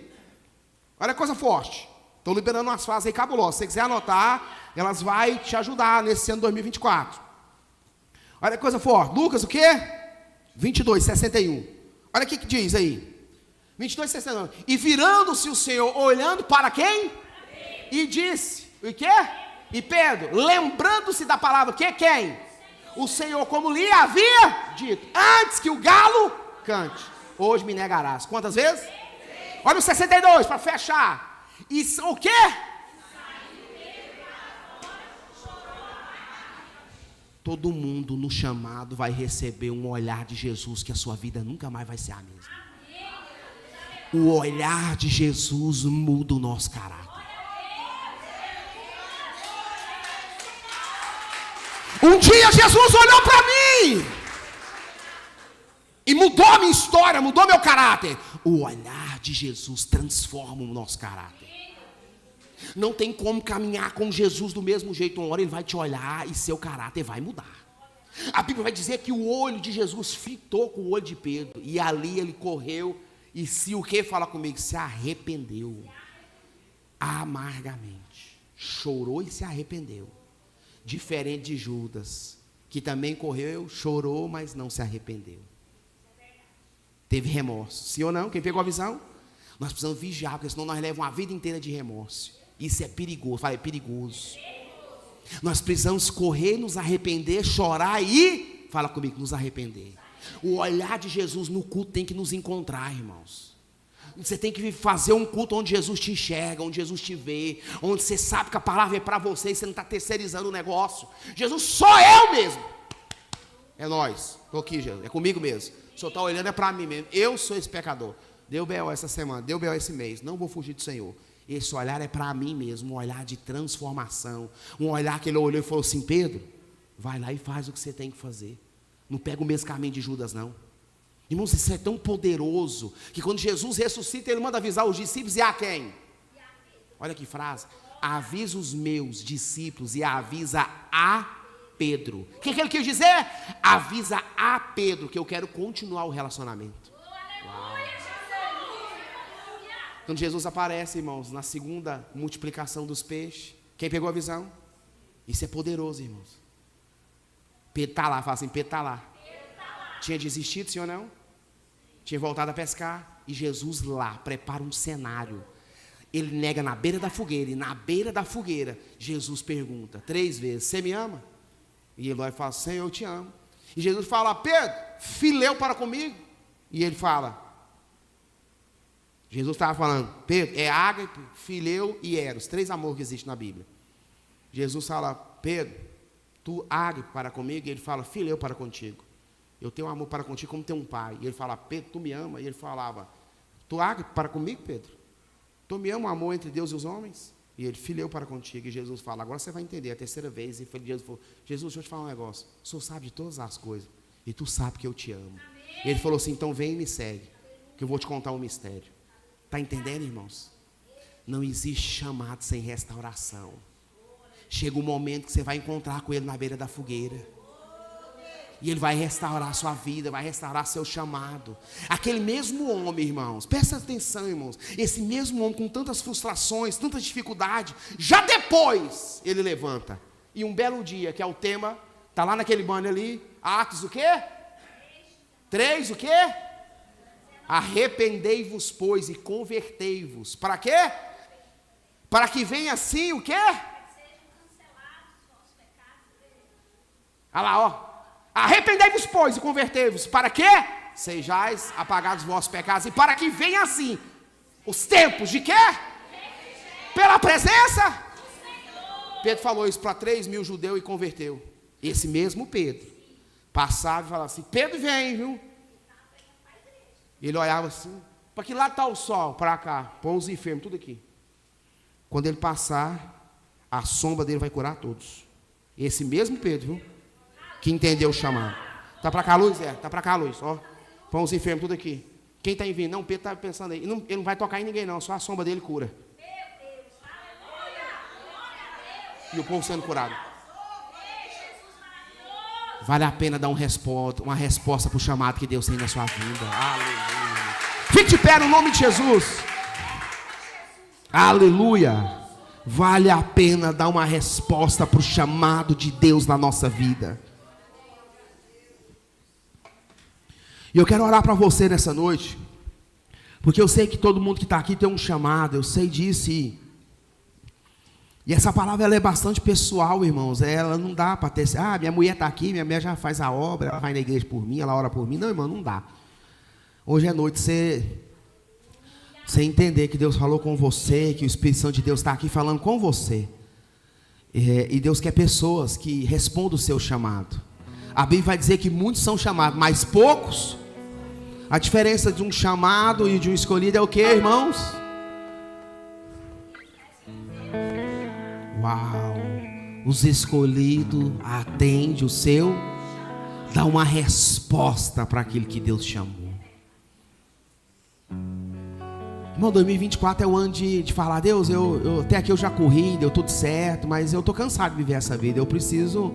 Olha que coisa forte. Estou liberando umas frases aí cabulosas. Se você quiser anotar, elas vão te ajudar nesse ano 2024. Olha que coisa forte. Lucas, o quê? 22, 61. Olha o que diz aí. 22, 61. E virando-se o Senhor, olhando para quem? E disse, o quê? E Pedro, lembrando-se da palavra, que quem? O Senhor, como lhe havia dito, antes que o galo cante, hoje me negarás. Quantas vezes? Olha o 62, para fechar. E o quê? Todo mundo no chamado vai receber um olhar de Jesus, que a sua vida nunca mais vai ser a mesma. O olhar de Jesus muda o nosso caráter. Um dia Jesus olhou para mim. E mudou a minha história, mudou meu caráter. O olhar de Jesus transforma o nosso caráter. Não tem como caminhar com Jesus do mesmo jeito. Uma hora ele vai te olhar e seu caráter vai mudar. A Bíblia vai dizer que o olho de Jesus fitou com o olho de Pedro. E ali ele correu e se o que? Fala comigo, se arrependeu. Amargamente. Chorou e se arrependeu. Diferente de Judas, que também correu, chorou, mas não se arrependeu. Teve remorso. Sim ou não? Quem pegou a visão? Nós precisamos vigiar, porque senão nós levamos uma vida inteira de remorso. Isso é perigoso. Fala, é perigoso. Nós precisamos correr, nos arrepender, chorar e, fala comigo, nos arrepender. O olhar de Jesus no culto tem que nos encontrar, irmãos. Você tem que fazer um culto onde Jesus te enxerga, onde Jesus te vê, onde você sabe que a palavra é para você e você não está terceirizando o negócio. Jesus, sou eu mesmo. É nós. Estou aqui, Jesus. É comigo mesmo. O senhor está olhando, é para mim mesmo. Eu sou esse pecador. Deu B.O. essa semana, deu B.O. esse mês. Não vou fugir do Senhor. Esse olhar é para mim mesmo, um olhar de transformação. Um olhar que ele olhou e falou assim, Pedro, vai lá e faz o que você tem que fazer. Não pega o mesmo caminho de Judas, não. Irmãos, isso é tão poderoso, que quando Jesus ressuscita, ele manda avisar os discípulos e a quem? Olha que frase. Avisa os meus discípulos e avisa a Pedro. O que ele quis dizer? Avisa a Pedro que eu quero continuar o relacionamento. Uau. Quando Jesus aparece, irmãos, na segunda multiplicação dos peixes, quem pegou a visão? Isso é poderoso, irmãos. Pedro está lá, fala assim, Pedro está lá. Tinha desistido, sim ou não? Tinha voltado a pescar. E Jesus lá prepara um cenário. Ele nega na beira da fogueira. E na beira da fogueira, Jesus pergunta 3 vezes, você me ama? E ele vai falar, Senhor, eu te amo. E Jesus fala, Pedro, fileu para comigo? E ele fala, Jesus estava falando, Pedro, é ágape, fileu e eros, 3 amores que existem na Bíblia. Jesus fala, Pedro, tu ágape para comigo? E ele fala, fileu para contigo. Eu tenho amor para contigo como tem um pai. E ele fala, Pedro, tu me ama? E ele falava, tu ágape para comigo, Pedro? Tu me ama o amor entre Deus e os homens? E ele, fileu para contigo. E Jesus fala, agora você vai entender, a 3ª vez. E Jesus falou, Jesus, deixa eu te falar um negócio. O Senhor sabe de todas as coisas. E tu sabe que eu te amo. E ele falou assim, então vem e me segue, que eu vou te contar um mistério. Está entendendo, irmãos? Não existe chamado sem restauração. Chega um momento que você vai encontrar com ele na beira da fogueira. E ele vai restaurar a sua vida, vai restaurar seu chamado. Aquele mesmo homem, irmãos, presta atenção, irmãos. Esse mesmo homem com tantas frustrações, tantas dificuldades, já depois ele levanta. E um belo dia, que é o tema, está lá naquele banner ali, Atos o quê? 3, o quê? Arrependei-vos, pois, e convertei-vos. Para quê? Para que venha assim o quê? Olha lá, ó. Arrependei-vos, pois, e convertei-vos. Para quê? Sejais apagados os vossos pecados. E para que venha assim os tempos de quê? Pela presença. Pedro falou isso para 3.000 judeus e converteu. Esse mesmo Pedro passava e falava assim, Pedro vem, viu? Ele olhava assim, para que lado está o sol? Para cá, põe os enfermos, tudo aqui. Quando ele passar, a sombra dele vai curar todos. Esse mesmo Pedro, viu? Que entendeu o chamado. Está para cá a luz? Está para cá a luz, ó. Põe os enfermos tudo aqui. Quem está vindo? Não, Pedro está pensando aí. Ele não vai tocar em ninguém não, só a sombra dele cura. E o povo sendo curado. Vale a pena dar uma resposta para o chamado que Deus tem na sua vida. Aleluia. Fique de pé no nome de Jesus. Aleluia. Vale a pena dar uma resposta para o chamado de Deus na nossa vida. E eu quero orar para você nessa noite, porque eu sei que todo mundo que está aqui tem um chamado, eu sei disso. E essa palavra ela é bastante pessoal, irmãos. Ela não dá para ter, minha mulher está aqui, minha mulher já faz a obra, ela vai na igreja por mim, ela ora por mim. Não, irmão, não dá. Hoje é noite você entender que Deus falou com você, que o Espírito Santo de Deus está aqui falando com você. E Deus quer pessoas que respondam o seu chamado. A Bíblia vai dizer que muitos são chamados, mas poucos. A diferença de um chamado e de um escolhido é o que, irmãos? Uau! Os escolhidos atendem o seu dar uma resposta para aquilo que Deus chamou. Irmão, 2024 é o ano de falar: Deus, eu até aqui eu já corri, deu tudo certo, mas eu estou cansado de viver essa vida, eu preciso.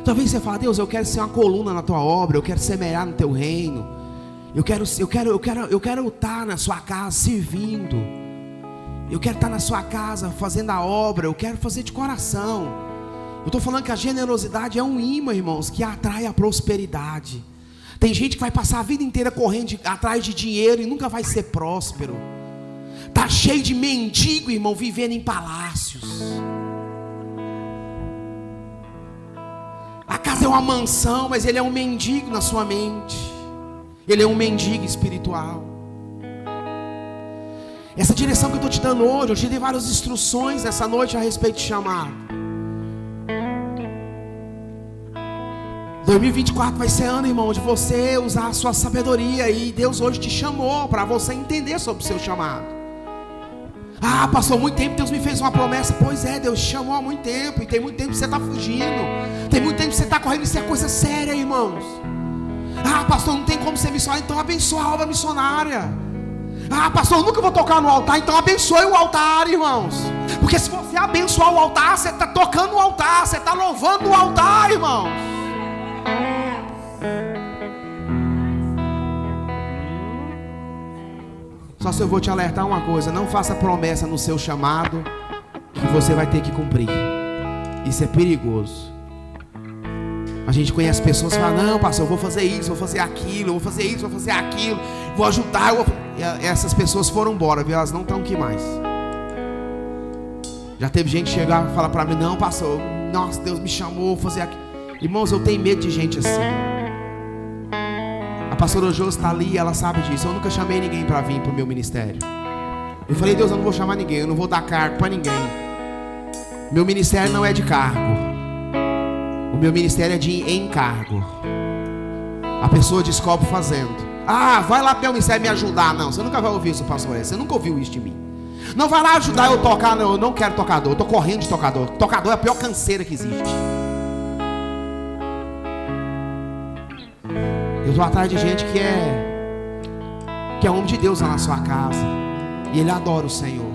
Talvez você fale: Deus, eu quero ser uma coluna na tua obra, eu quero semear no teu reino, eu quero estar na sua casa servindo, eu quero estar na sua casa fazendo a obra, eu quero fazer de coração. Eu estou falando que a generosidade é um imã, irmãos, que atrai a prosperidade. Tem gente que vai passar a vida inteira correndo atrás de dinheiro e nunca vai ser próspero. Está cheio de mendigo, irmão, vivendo em palácios. A casa é uma mansão, mas ele é um mendigo na sua mente. Ele é um mendigo espiritual. Essa direção que eu estou te dando hoje, eu te dei várias instruções nessa noite a respeito de chamado. 2024 vai ser ano, irmão, de você usar a sua sabedoria. E Deus hoje te chamou para você entender sobre o seu chamado. Ah, passou muito tempo, Deus me fez uma promessa. Pois é, Deus te chamou há muito tempo. E tem muito tempo que você está fugindo. Tem muito tempo que você está correndo. Isso é coisa séria, irmãos. Ah, pastor, não tem como ser missionário. Então abençoa a obra missionária. Ah, pastor, eu nunca vou tocar no altar. Então abençoe o altar, irmãos. Porque se você abençoar o altar, você está tocando o altar, você está louvando o altar, irmãos. Só se eu vou te alertar uma coisa: não faça promessa no seu chamado que você vai ter que cumprir. Isso é perigoso. A gente conhece pessoas que falam: não, pastor, eu vou fazer isso, vou fazer aquilo, eu vou fazer isso, vou fazer aquilo, vou ajudar. E essas pessoas foram embora, viu? Elas não estão aqui mais. Já teve gente chegar e falar para mim: não, pastor, nossa, Deus me chamou a fazer aquilo. Irmãos, eu tenho medo de gente assim. A pastora Jô está ali, ela sabe disso. Eu nunca chamei ninguém para vir para o meu ministério. Eu falei: Deus, eu não vou chamar ninguém, eu não vou dar cargo para ninguém. Meu ministério não é de cargo. O meu ministério é de encargo. A pessoa descobre fazendo. Ah, vai lá para o meu ministério me ajudar. Não, você nunca vai ouvir isso, pastor. Você nunca ouviu isso de mim. Não vai lá ajudar eu tocar. Não, eu não quero tocador. Eu estou correndo de tocador. Tocador é a pior canseira que existe. Eu estou atrás de gente que é homem de Deus lá na sua casa. E ele adora o Senhor.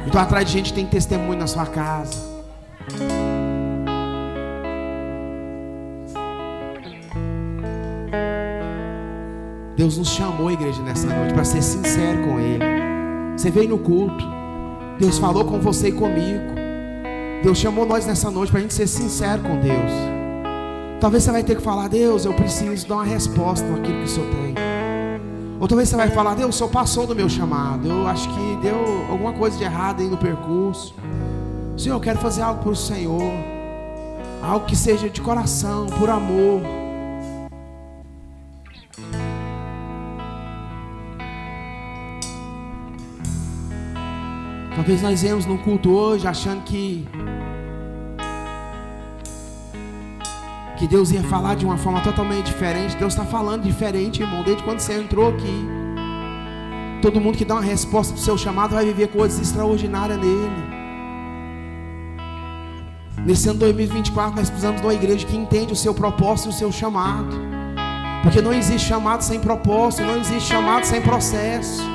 Eu estou atrás de gente que tem testemunho na sua casa. Deus nos chamou, igreja, nessa noite para ser sincero com Ele. Você veio no culto, Deus falou com você e comigo. Deus chamou nós nessa noite para a gente ser sincero com Deus. Talvez você vai ter que falar: Deus, eu preciso dar uma resposta naquilo que o Senhor tem. Ou talvez você vai falar: Deus, o Senhor passou do meu chamado, eu acho que deu alguma coisa de errado aí no percurso. Senhor, eu quero fazer algo para o Senhor, algo que seja de coração, por amor. Talvez nós viemos num culto hoje achando que Deus ia falar de uma forma totalmente diferente. Deus está falando diferente, irmão, desde quando você entrou aqui. Todo mundo que dá uma resposta para o seu chamado vai viver coisas extraordinárias nele. Nesse ano 2024 nós precisamos de uma igreja que entende o seu propósito e o seu chamado. Porque não existe chamado sem propósito, não existe chamado sem processo.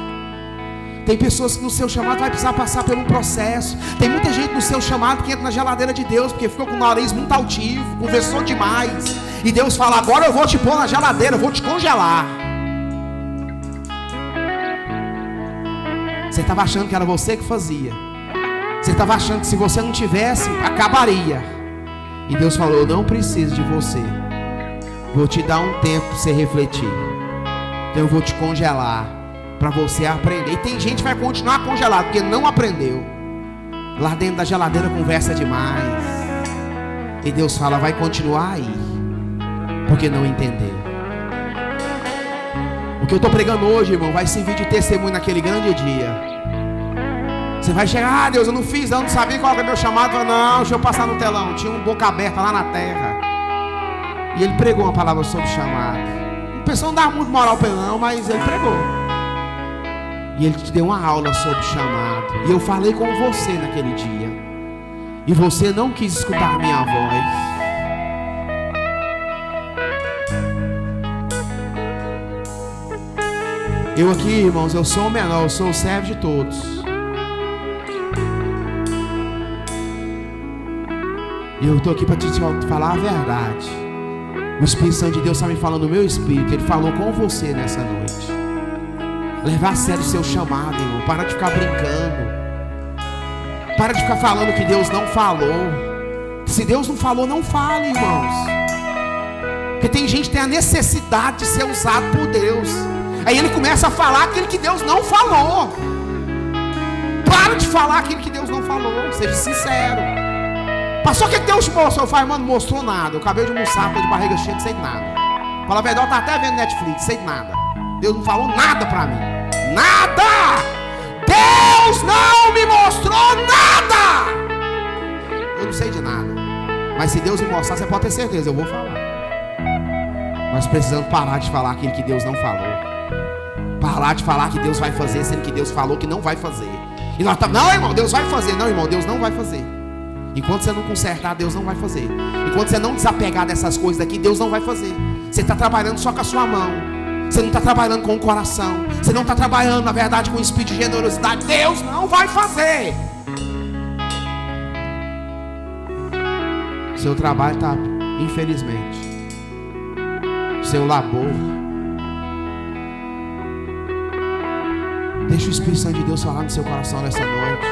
Tem pessoas que no seu chamado vai precisar passar por um processo. Tem muita gente no seu chamado que entra na geladeira de Deus porque ficou com o nariz muito altivo, conversou demais. E Deus fala: agora eu vou te pôr na geladeira, eu vou te congelar. Você estava achando que era você que fazia. Você estava achando que se você não tivesse, acabaria. E Deus falou: eu não preciso de você. Vou te dar um tempo para você refletir. Então eu vou te congelar para você aprender. E tem gente que vai continuar congelado porque não aprendeu. Lá dentro da geladeira conversa demais. E Deus fala: vai continuar aí, porque não entendeu. O que eu estou pregando hoje, irmão, vai servir de testemunho naquele grande dia. Você vai chegar: ah, Deus, eu não fiz, não sabia qual era o meu chamado. Não, deixa eu passar no telão. Tinha um boca aberta lá na terra. E ele pregou uma palavra sobre chamado. O pessoal não dava muito moral para ele não, mas ele pregou. E ele te deu uma aula sobre chamado. E eu falei com você naquele dia. E você não quis escutar a minha voz. Eu aqui, irmãos, eu sou o menor, eu sou o servo de todos. E eu estou aqui para te falar a verdade. O Espírito Santo de Deus está me falando no meu espírito. Ele falou com você nessa noite. Levar a sério o seu chamado, irmão. Para de ficar brincando. Para de ficar falando que Deus não falou. Se Deus não falou, não fale, irmãos. Porque tem gente que tem a necessidade de ser usado por Deus. Aí ele começa a falar aquilo que Deus não falou. Para de falar aquilo que Deus não falou. Seja sincero. Pastor, o que Deus mostrou? Eu falei, mano, não mostrou nada. Eu acabei de almoçar, tô de barriga cheia, não sei de nada. Fala a verdade, eu tá até vendo Netflix, sei de nada. Deus não falou nada pra mim. Nada! Deus não me mostrou nada! Eu não sei de nada. Mas se Deus me mostrar, você pode ter certeza, eu vou falar. Nós precisamos parar de falar aquilo que Deus não falou. Parar de falar que Deus vai fazer, sendo que Deus falou que não vai fazer. E nós estamos, não, irmão, Deus vai fazer. Não, irmão, Deus não vai fazer. Enquanto você não consertar, Deus não vai fazer. Enquanto você não desapegar dessas coisas daqui, Deus não vai fazer. Você está trabalhando só com a sua mão. Você não está trabalhando com o coração. Você não está trabalhando, na verdade, com o espírito de generosidade. Deus não vai fazer. Seu trabalho está, infelizmente, seu labor. Deixa o Espírito Santo de Deus falar no seu coração nessa noite.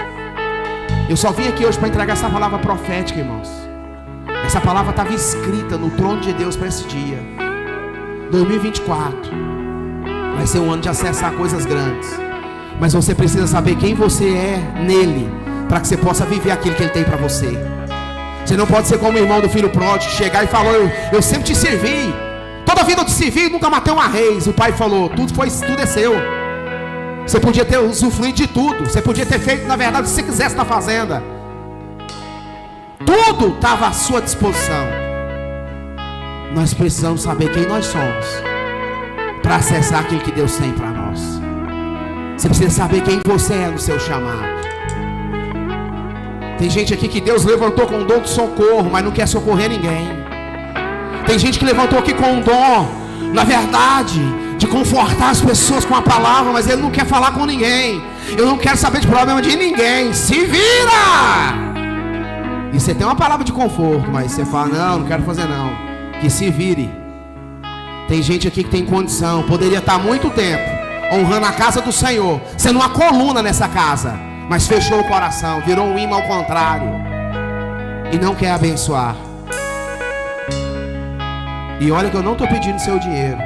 Eu só vim aqui hoje para entregar essa palavra profética, irmãos. Essa palavra estava escrita no trono de Deus para esse dia. 2024 vai ser um ano de acessar coisas grandes. Mas você precisa saber quem você é nele, para que você possa viver aquilo que ele tem para você. Você não pode ser como o irmão do filho pródigo, chegar e falar, eu sempre te servi. Toda a vida eu te servi e nunca matei uma reis. O pai falou, tudo é seu. Você podia ter usufruído de tudo. Você podia ter feito, na verdade, o que você quisesse na fazenda. Tudo estava à sua disposição. Nós precisamos saber quem nós somos para acessar aquilo que Deus tem para nós. Você precisa saber quem você é no seu chamado. Tem gente aqui que Deus levantou com um dom de socorro, mas não quer socorrer ninguém. Tem gente que levantou aqui com um dom, na verdade, de confortar as pessoas com a palavra, mas ele não quer falar com ninguém. Eu não quero saber de problema de ninguém. Se vira! E você tem uma palavra de conforto, mas você fala, não quero fazer não. Que se vire. Tem gente aqui que tem condição, poderia estar há muito tempo honrando a casa do Senhor, sendo uma coluna nessa casa, mas fechou o coração, virou um imã ao contrário e não quer abençoar. E olha que eu não estou pedindo seu dinheiro.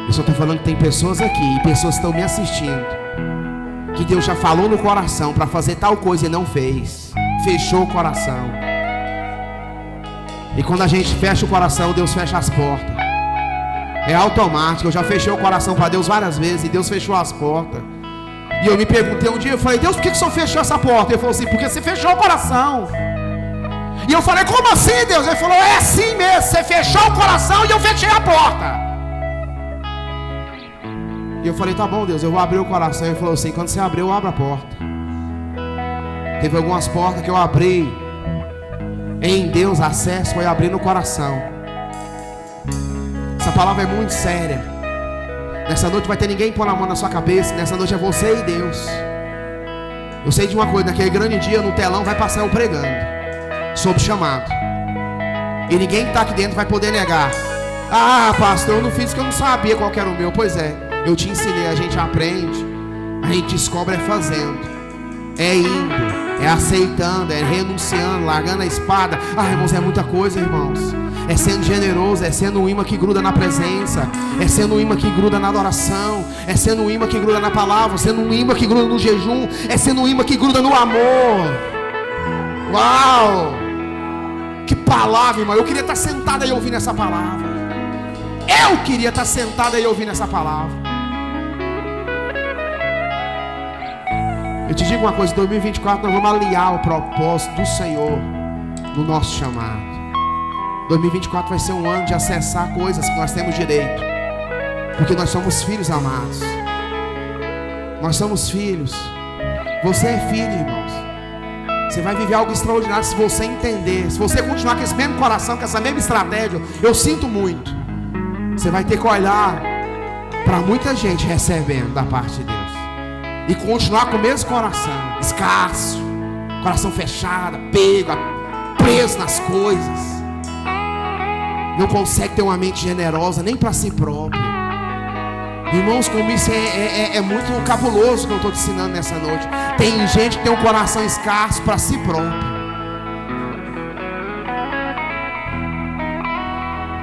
Eu só estou falando que tem pessoas aqui, e pessoas que estão me assistindo, que Deus já falou no coração para fazer tal coisa e não fez. Fechou o coração. E quando a gente fecha o coração, Deus fecha as portas. É automático. Eu já fechei o coração para Deus várias vezes e Deus fechou as portas. E eu me perguntei um dia, eu falei, Deus, por que o Senhor fechou essa porta? Ele falou assim, porque você fechou o coração. E eu falei, como assim, Deus? Ele falou, é assim mesmo, você fechou o coração e eu fechei a porta. E eu falei, tá bom, Deus, eu vou abrir o coração. Ele falou assim, quando você abrir, eu abro a porta. Teve algumas portas que eu abri em Deus, acesso foi abrir no coração. Essa palavra é muito séria. Nessa noite vai ter ninguém pôr a mão na sua cabeça. Nessa noite é você e Deus. Eu sei de uma coisa, naquele grande dia no telão vai passar eu pregando sobre chamado. E ninguém que está aqui dentro vai poder negar. Ah, pastor, eu não fiz porque eu não sabia qual era o meu. Pois é, eu te ensinei, a gente aprende, a gente descobre é fazendo, é indo, é aceitando, é renunciando, largando a espada. Ah, irmãos, é muita coisa, irmãos. É sendo generoso, é sendo um imã que gruda na presença, é sendo um imã que gruda na adoração, é sendo um imã que gruda na palavra, sendo um imã que gruda no jejum, é sendo um imã que gruda no amor. Uau! Que palavra, irmão. Eu queria estar sentado aí ouvindo essa palavra. Eu queria estar sentado aí ouvindo essa palavra. Eu te digo uma coisa, em 2024 nós vamos aliar o propósito do Senhor no nosso chamado. 2024 vai ser um ano de acessar coisas que nós temos direito, porque nós somos filhos amados. Nós somos filhos. Você é filho, irmãos. Você vai viver algo extraordinário se você entender. Se você continuar com esse mesmo coração, com essa mesma estratégia, eu sinto muito. Você vai ter que olhar para muita gente recebendo da parte de Deus. E continuar com o mesmo coração, escasso, coração fechado, pego, preso nas coisas. Não consegue ter uma mente generosa nem para si próprio. Irmãos, como isso é muito cabuloso que eu estou te ensinando nessa noite. Tem gente que tem um coração escasso para si próprio.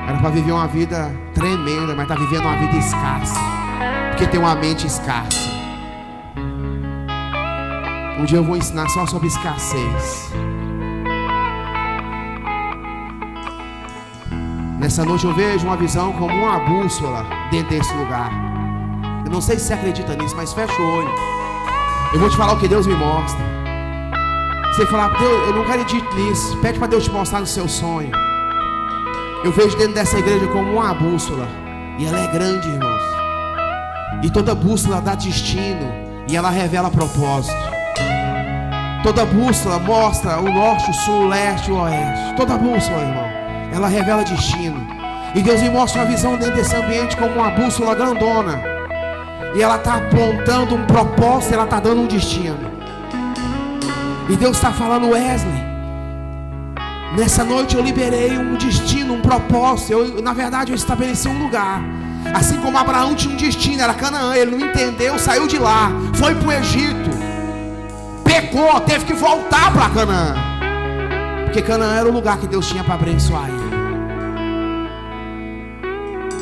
Era para viver uma vida tremenda, mas está vivendo uma vida escassa, porque tem uma mente escassa. Um dia eu vou ensinar só sobre escassez. Nessa noite eu vejo uma visão como uma bússola dentro desse lugar. Eu não sei se você acredita nisso, mas fecha o olho. Eu vou te falar o que Deus me mostra. Você falar, Deus, eu não acredito nisso. Pede para Deus te mostrar no seu sonho. Eu vejo dentro dessa igreja como uma bússola. E ela é grande, irmãos. E toda bússola dá destino. E ela revela propósito. Toda bússola mostra o norte, o sul, o leste, o oeste. Toda bússola, irmão, ela revela destino. E Deus me mostra uma visão dentro desse ambiente como uma bússola grandona. E ela está apontando um propósito, ela está dando um destino. E Deus está falando, Wesley, nessa noite eu liberei um destino, um propósito. Na verdade eu estabeleci um lugar. Assim como Abraão tinha um destino, era Canaã. Ele não entendeu, saiu de lá, foi para o Egito, pecou, teve que voltar para Canaã, porque Canaã era o lugar que Deus tinha para abençoar ele.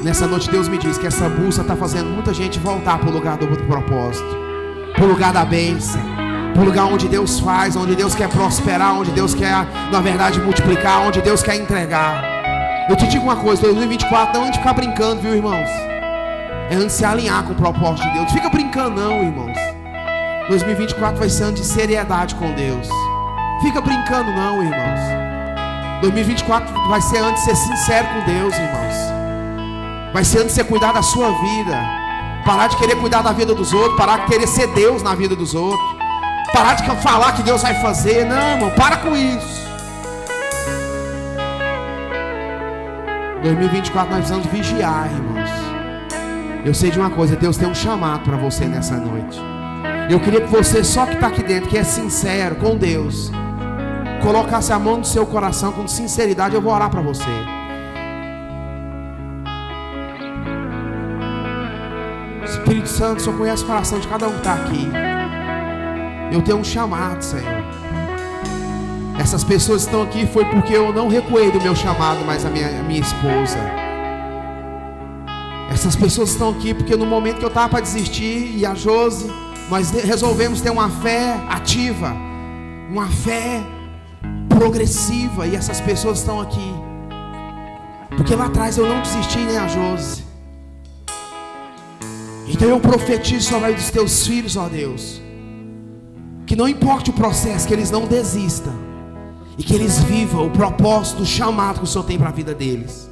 Nessa noite Deus me diz que essa bússola está fazendo muita gente voltar para o lugar do propósito, para o lugar da bênção, para o lugar onde Deus faz, onde Deus quer prosperar, onde Deus quer, na verdade, multiplicar, onde Deus quer entregar. Eu te digo uma coisa, 2024 não é antes de ficar brincando, viu, irmãos? É antes de se alinhar com o propósito de Deus. Não fica brincando não, irmãos. 2024 vai ser ano de seriedade com Deus. Fica brincando não, irmãos. 2024 vai ser ano de ser sincero com Deus, irmãos. Vai ser ano de você cuidar da sua vida. Parar de querer cuidar da vida dos outros. Parar de querer ser Deus na vida dos outros. Parar de falar que Deus vai fazer. Não, irmão, para com isso. 2024 nós precisamos vigiar, irmãos. Eu sei de uma coisa, Deus tem um chamado para você nessa noite. Eu queria que você, só que está aqui dentro, que é sincero com Deus, colocasse a mão no seu coração com sinceridade. Eu vou orar para você. Espírito Santo, o Senhor conhece o coração de cada um que está aqui. Eu tenho um chamado, Senhor. Essas pessoas que estão aqui foi porque eu não recuei do meu chamado, mas a minha esposa. Essas pessoas estão aqui porque no momento que eu estava para desistir, e a Josi, nós resolvemos ter uma fé ativa, uma fé progressiva. E essas pessoas estão aqui porque lá atrás eu não desisti, nem a Josi. Então eu profetizo sobre a vida dos teus filhos, ó Deus, que não importe o processo, que eles não desistam, e que eles vivam o propósito, o chamado que o Senhor tem para a vida deles.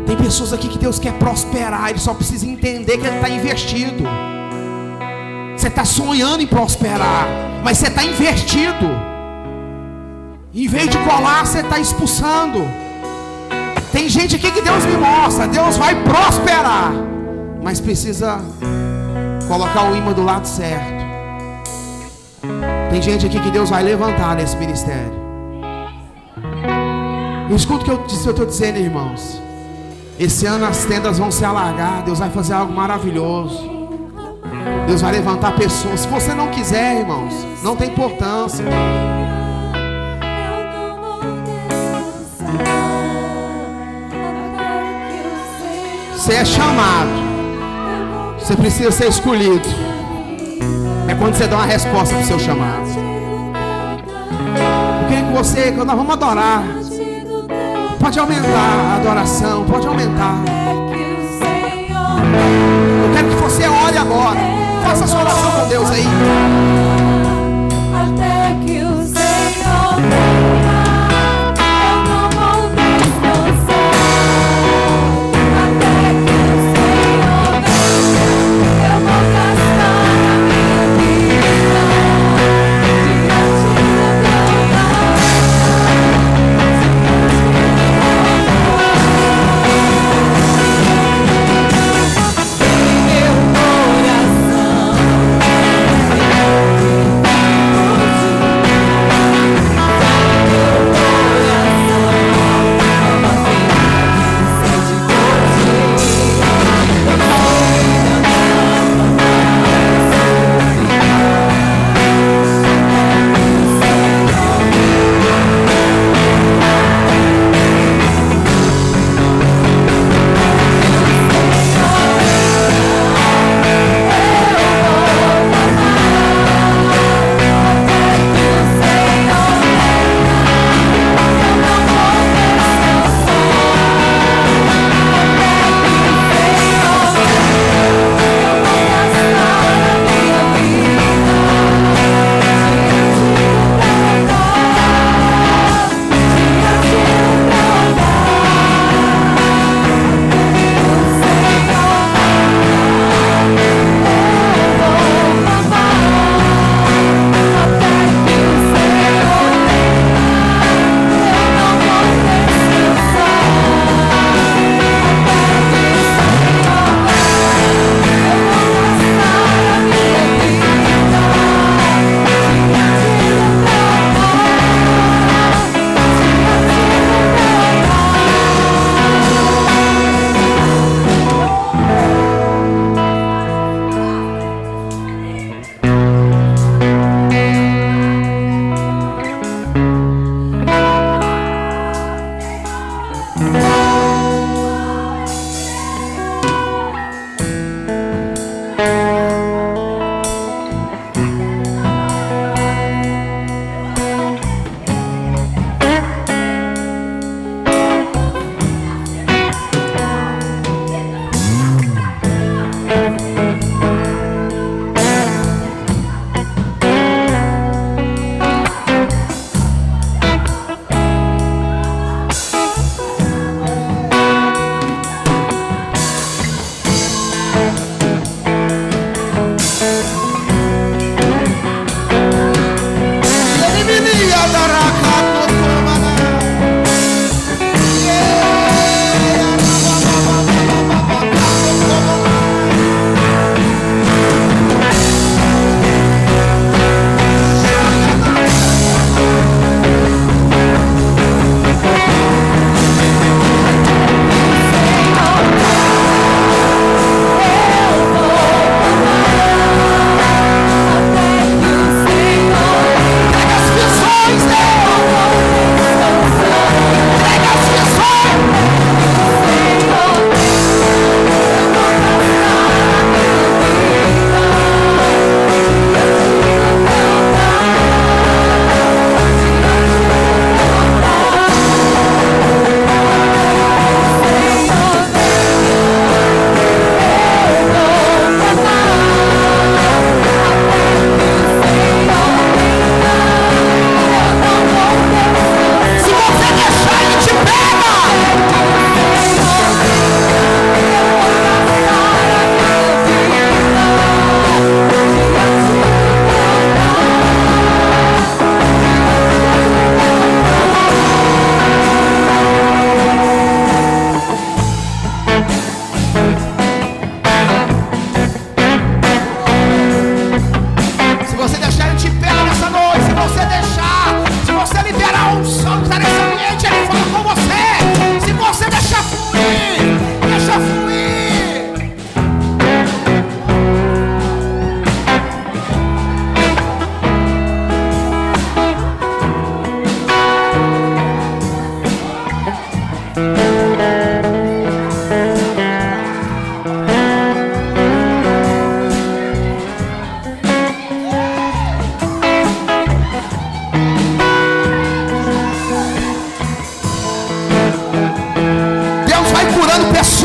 Tem pessoas aqui que Deus quer prosperar, ele só precisa entender que ele está investido. Você está sonhando em prosperar, mas você está investido. Em vez de colar, você está expulsando. Tem gente aqui que Deus me mostra, Deus vai prosperar, mas precisa colocar o imã do lado certo. Tem gente aqui que Deus vai levantar nesse ministério. Escuta o que eu estou dizendo, irmãos. Esse ano as tendas vão se alargar. Deus vai fazer algo maravilhoso. Deus vai levantar pessoas. Se você não quiser, irmãos, não tem importância. Você é chamado. Você precisa ser escolhido. É quando você dá uma resposta para o seu chamado. Eu queria que você, quando nós vamos adorar, pode aumentar a adoração, pode aumentar. Eu quero que você ore agora. Faça a sua oração com Deus aí. Até que o Senhor venha, eu não vou descansar. Até que o Senhor venha, eu vou gastar a minha vida diante da tua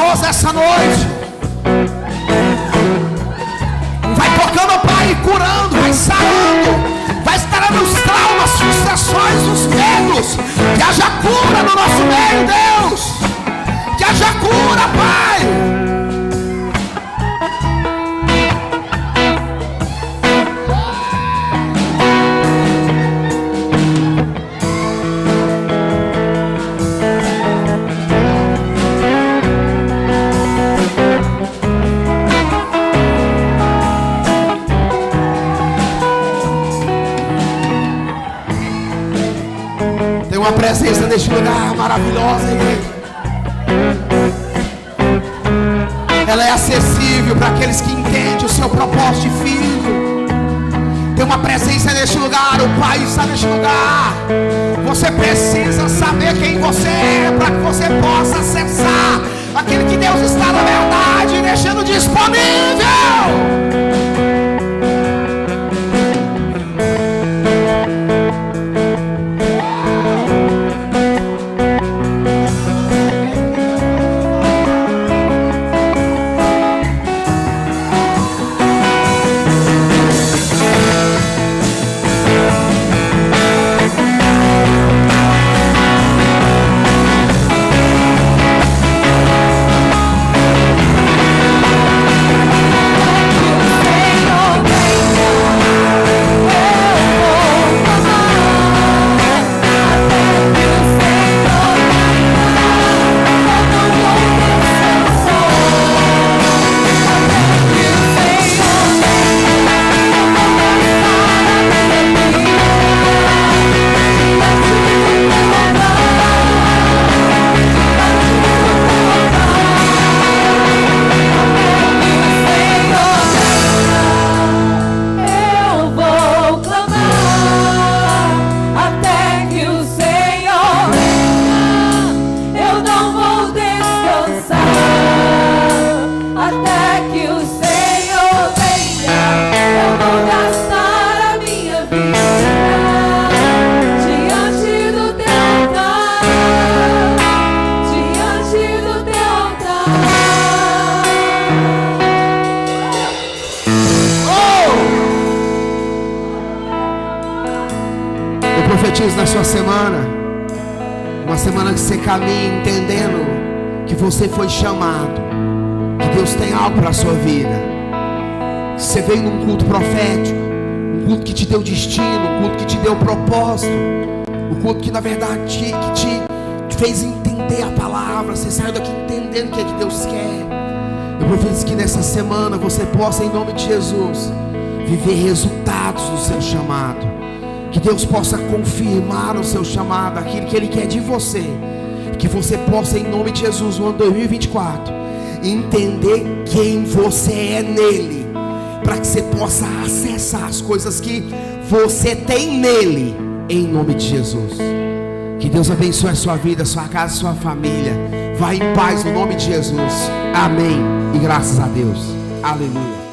poderoso essa noite. Vai tocando, Pai, curando, vai sarando, vai estarando os traumas, frustrações, os medos. Que haja cura no nosso meio, Deus. Que haja cura, Pai. Uma presença neste lugar maravilhosa, igreja. Ela é acessível para aqueles que entendem o seu propósito de filho. Tem uma presença neste lugar, o Pai está neste lugar. Você precisa saber quem você é para que você possa acessar aquele que Deus está na verdade deixando disponível. Profetizo na sua semana, uma semana que você caminha entendendo que você foi chamado, que Deus tem algo para a sua vida. Você veio num culto profético, um culto que te deu destino, um culto que te deu propósito, um culto que na verdade te fez entender a palavra. Você saiu daqui entendendo o que é que Deus quer. Eu profetizo que nessa semana você possa, em nome de Jesus, viver resultados do seu chamado. Que Deus possa confirmar o seu chamado, aquilo que Ele quer de você. Que você possa, em nome de Jesus, no ano 2024, entender quem você é nele, para que você possa acessar as coisas que você tem nele, em nome de Jesus. Que Deus abençoe a sua vida, a sua casa, a sua família. Vá em paz no nome de Jesus. Amém. E graças a Deus. Aleluia.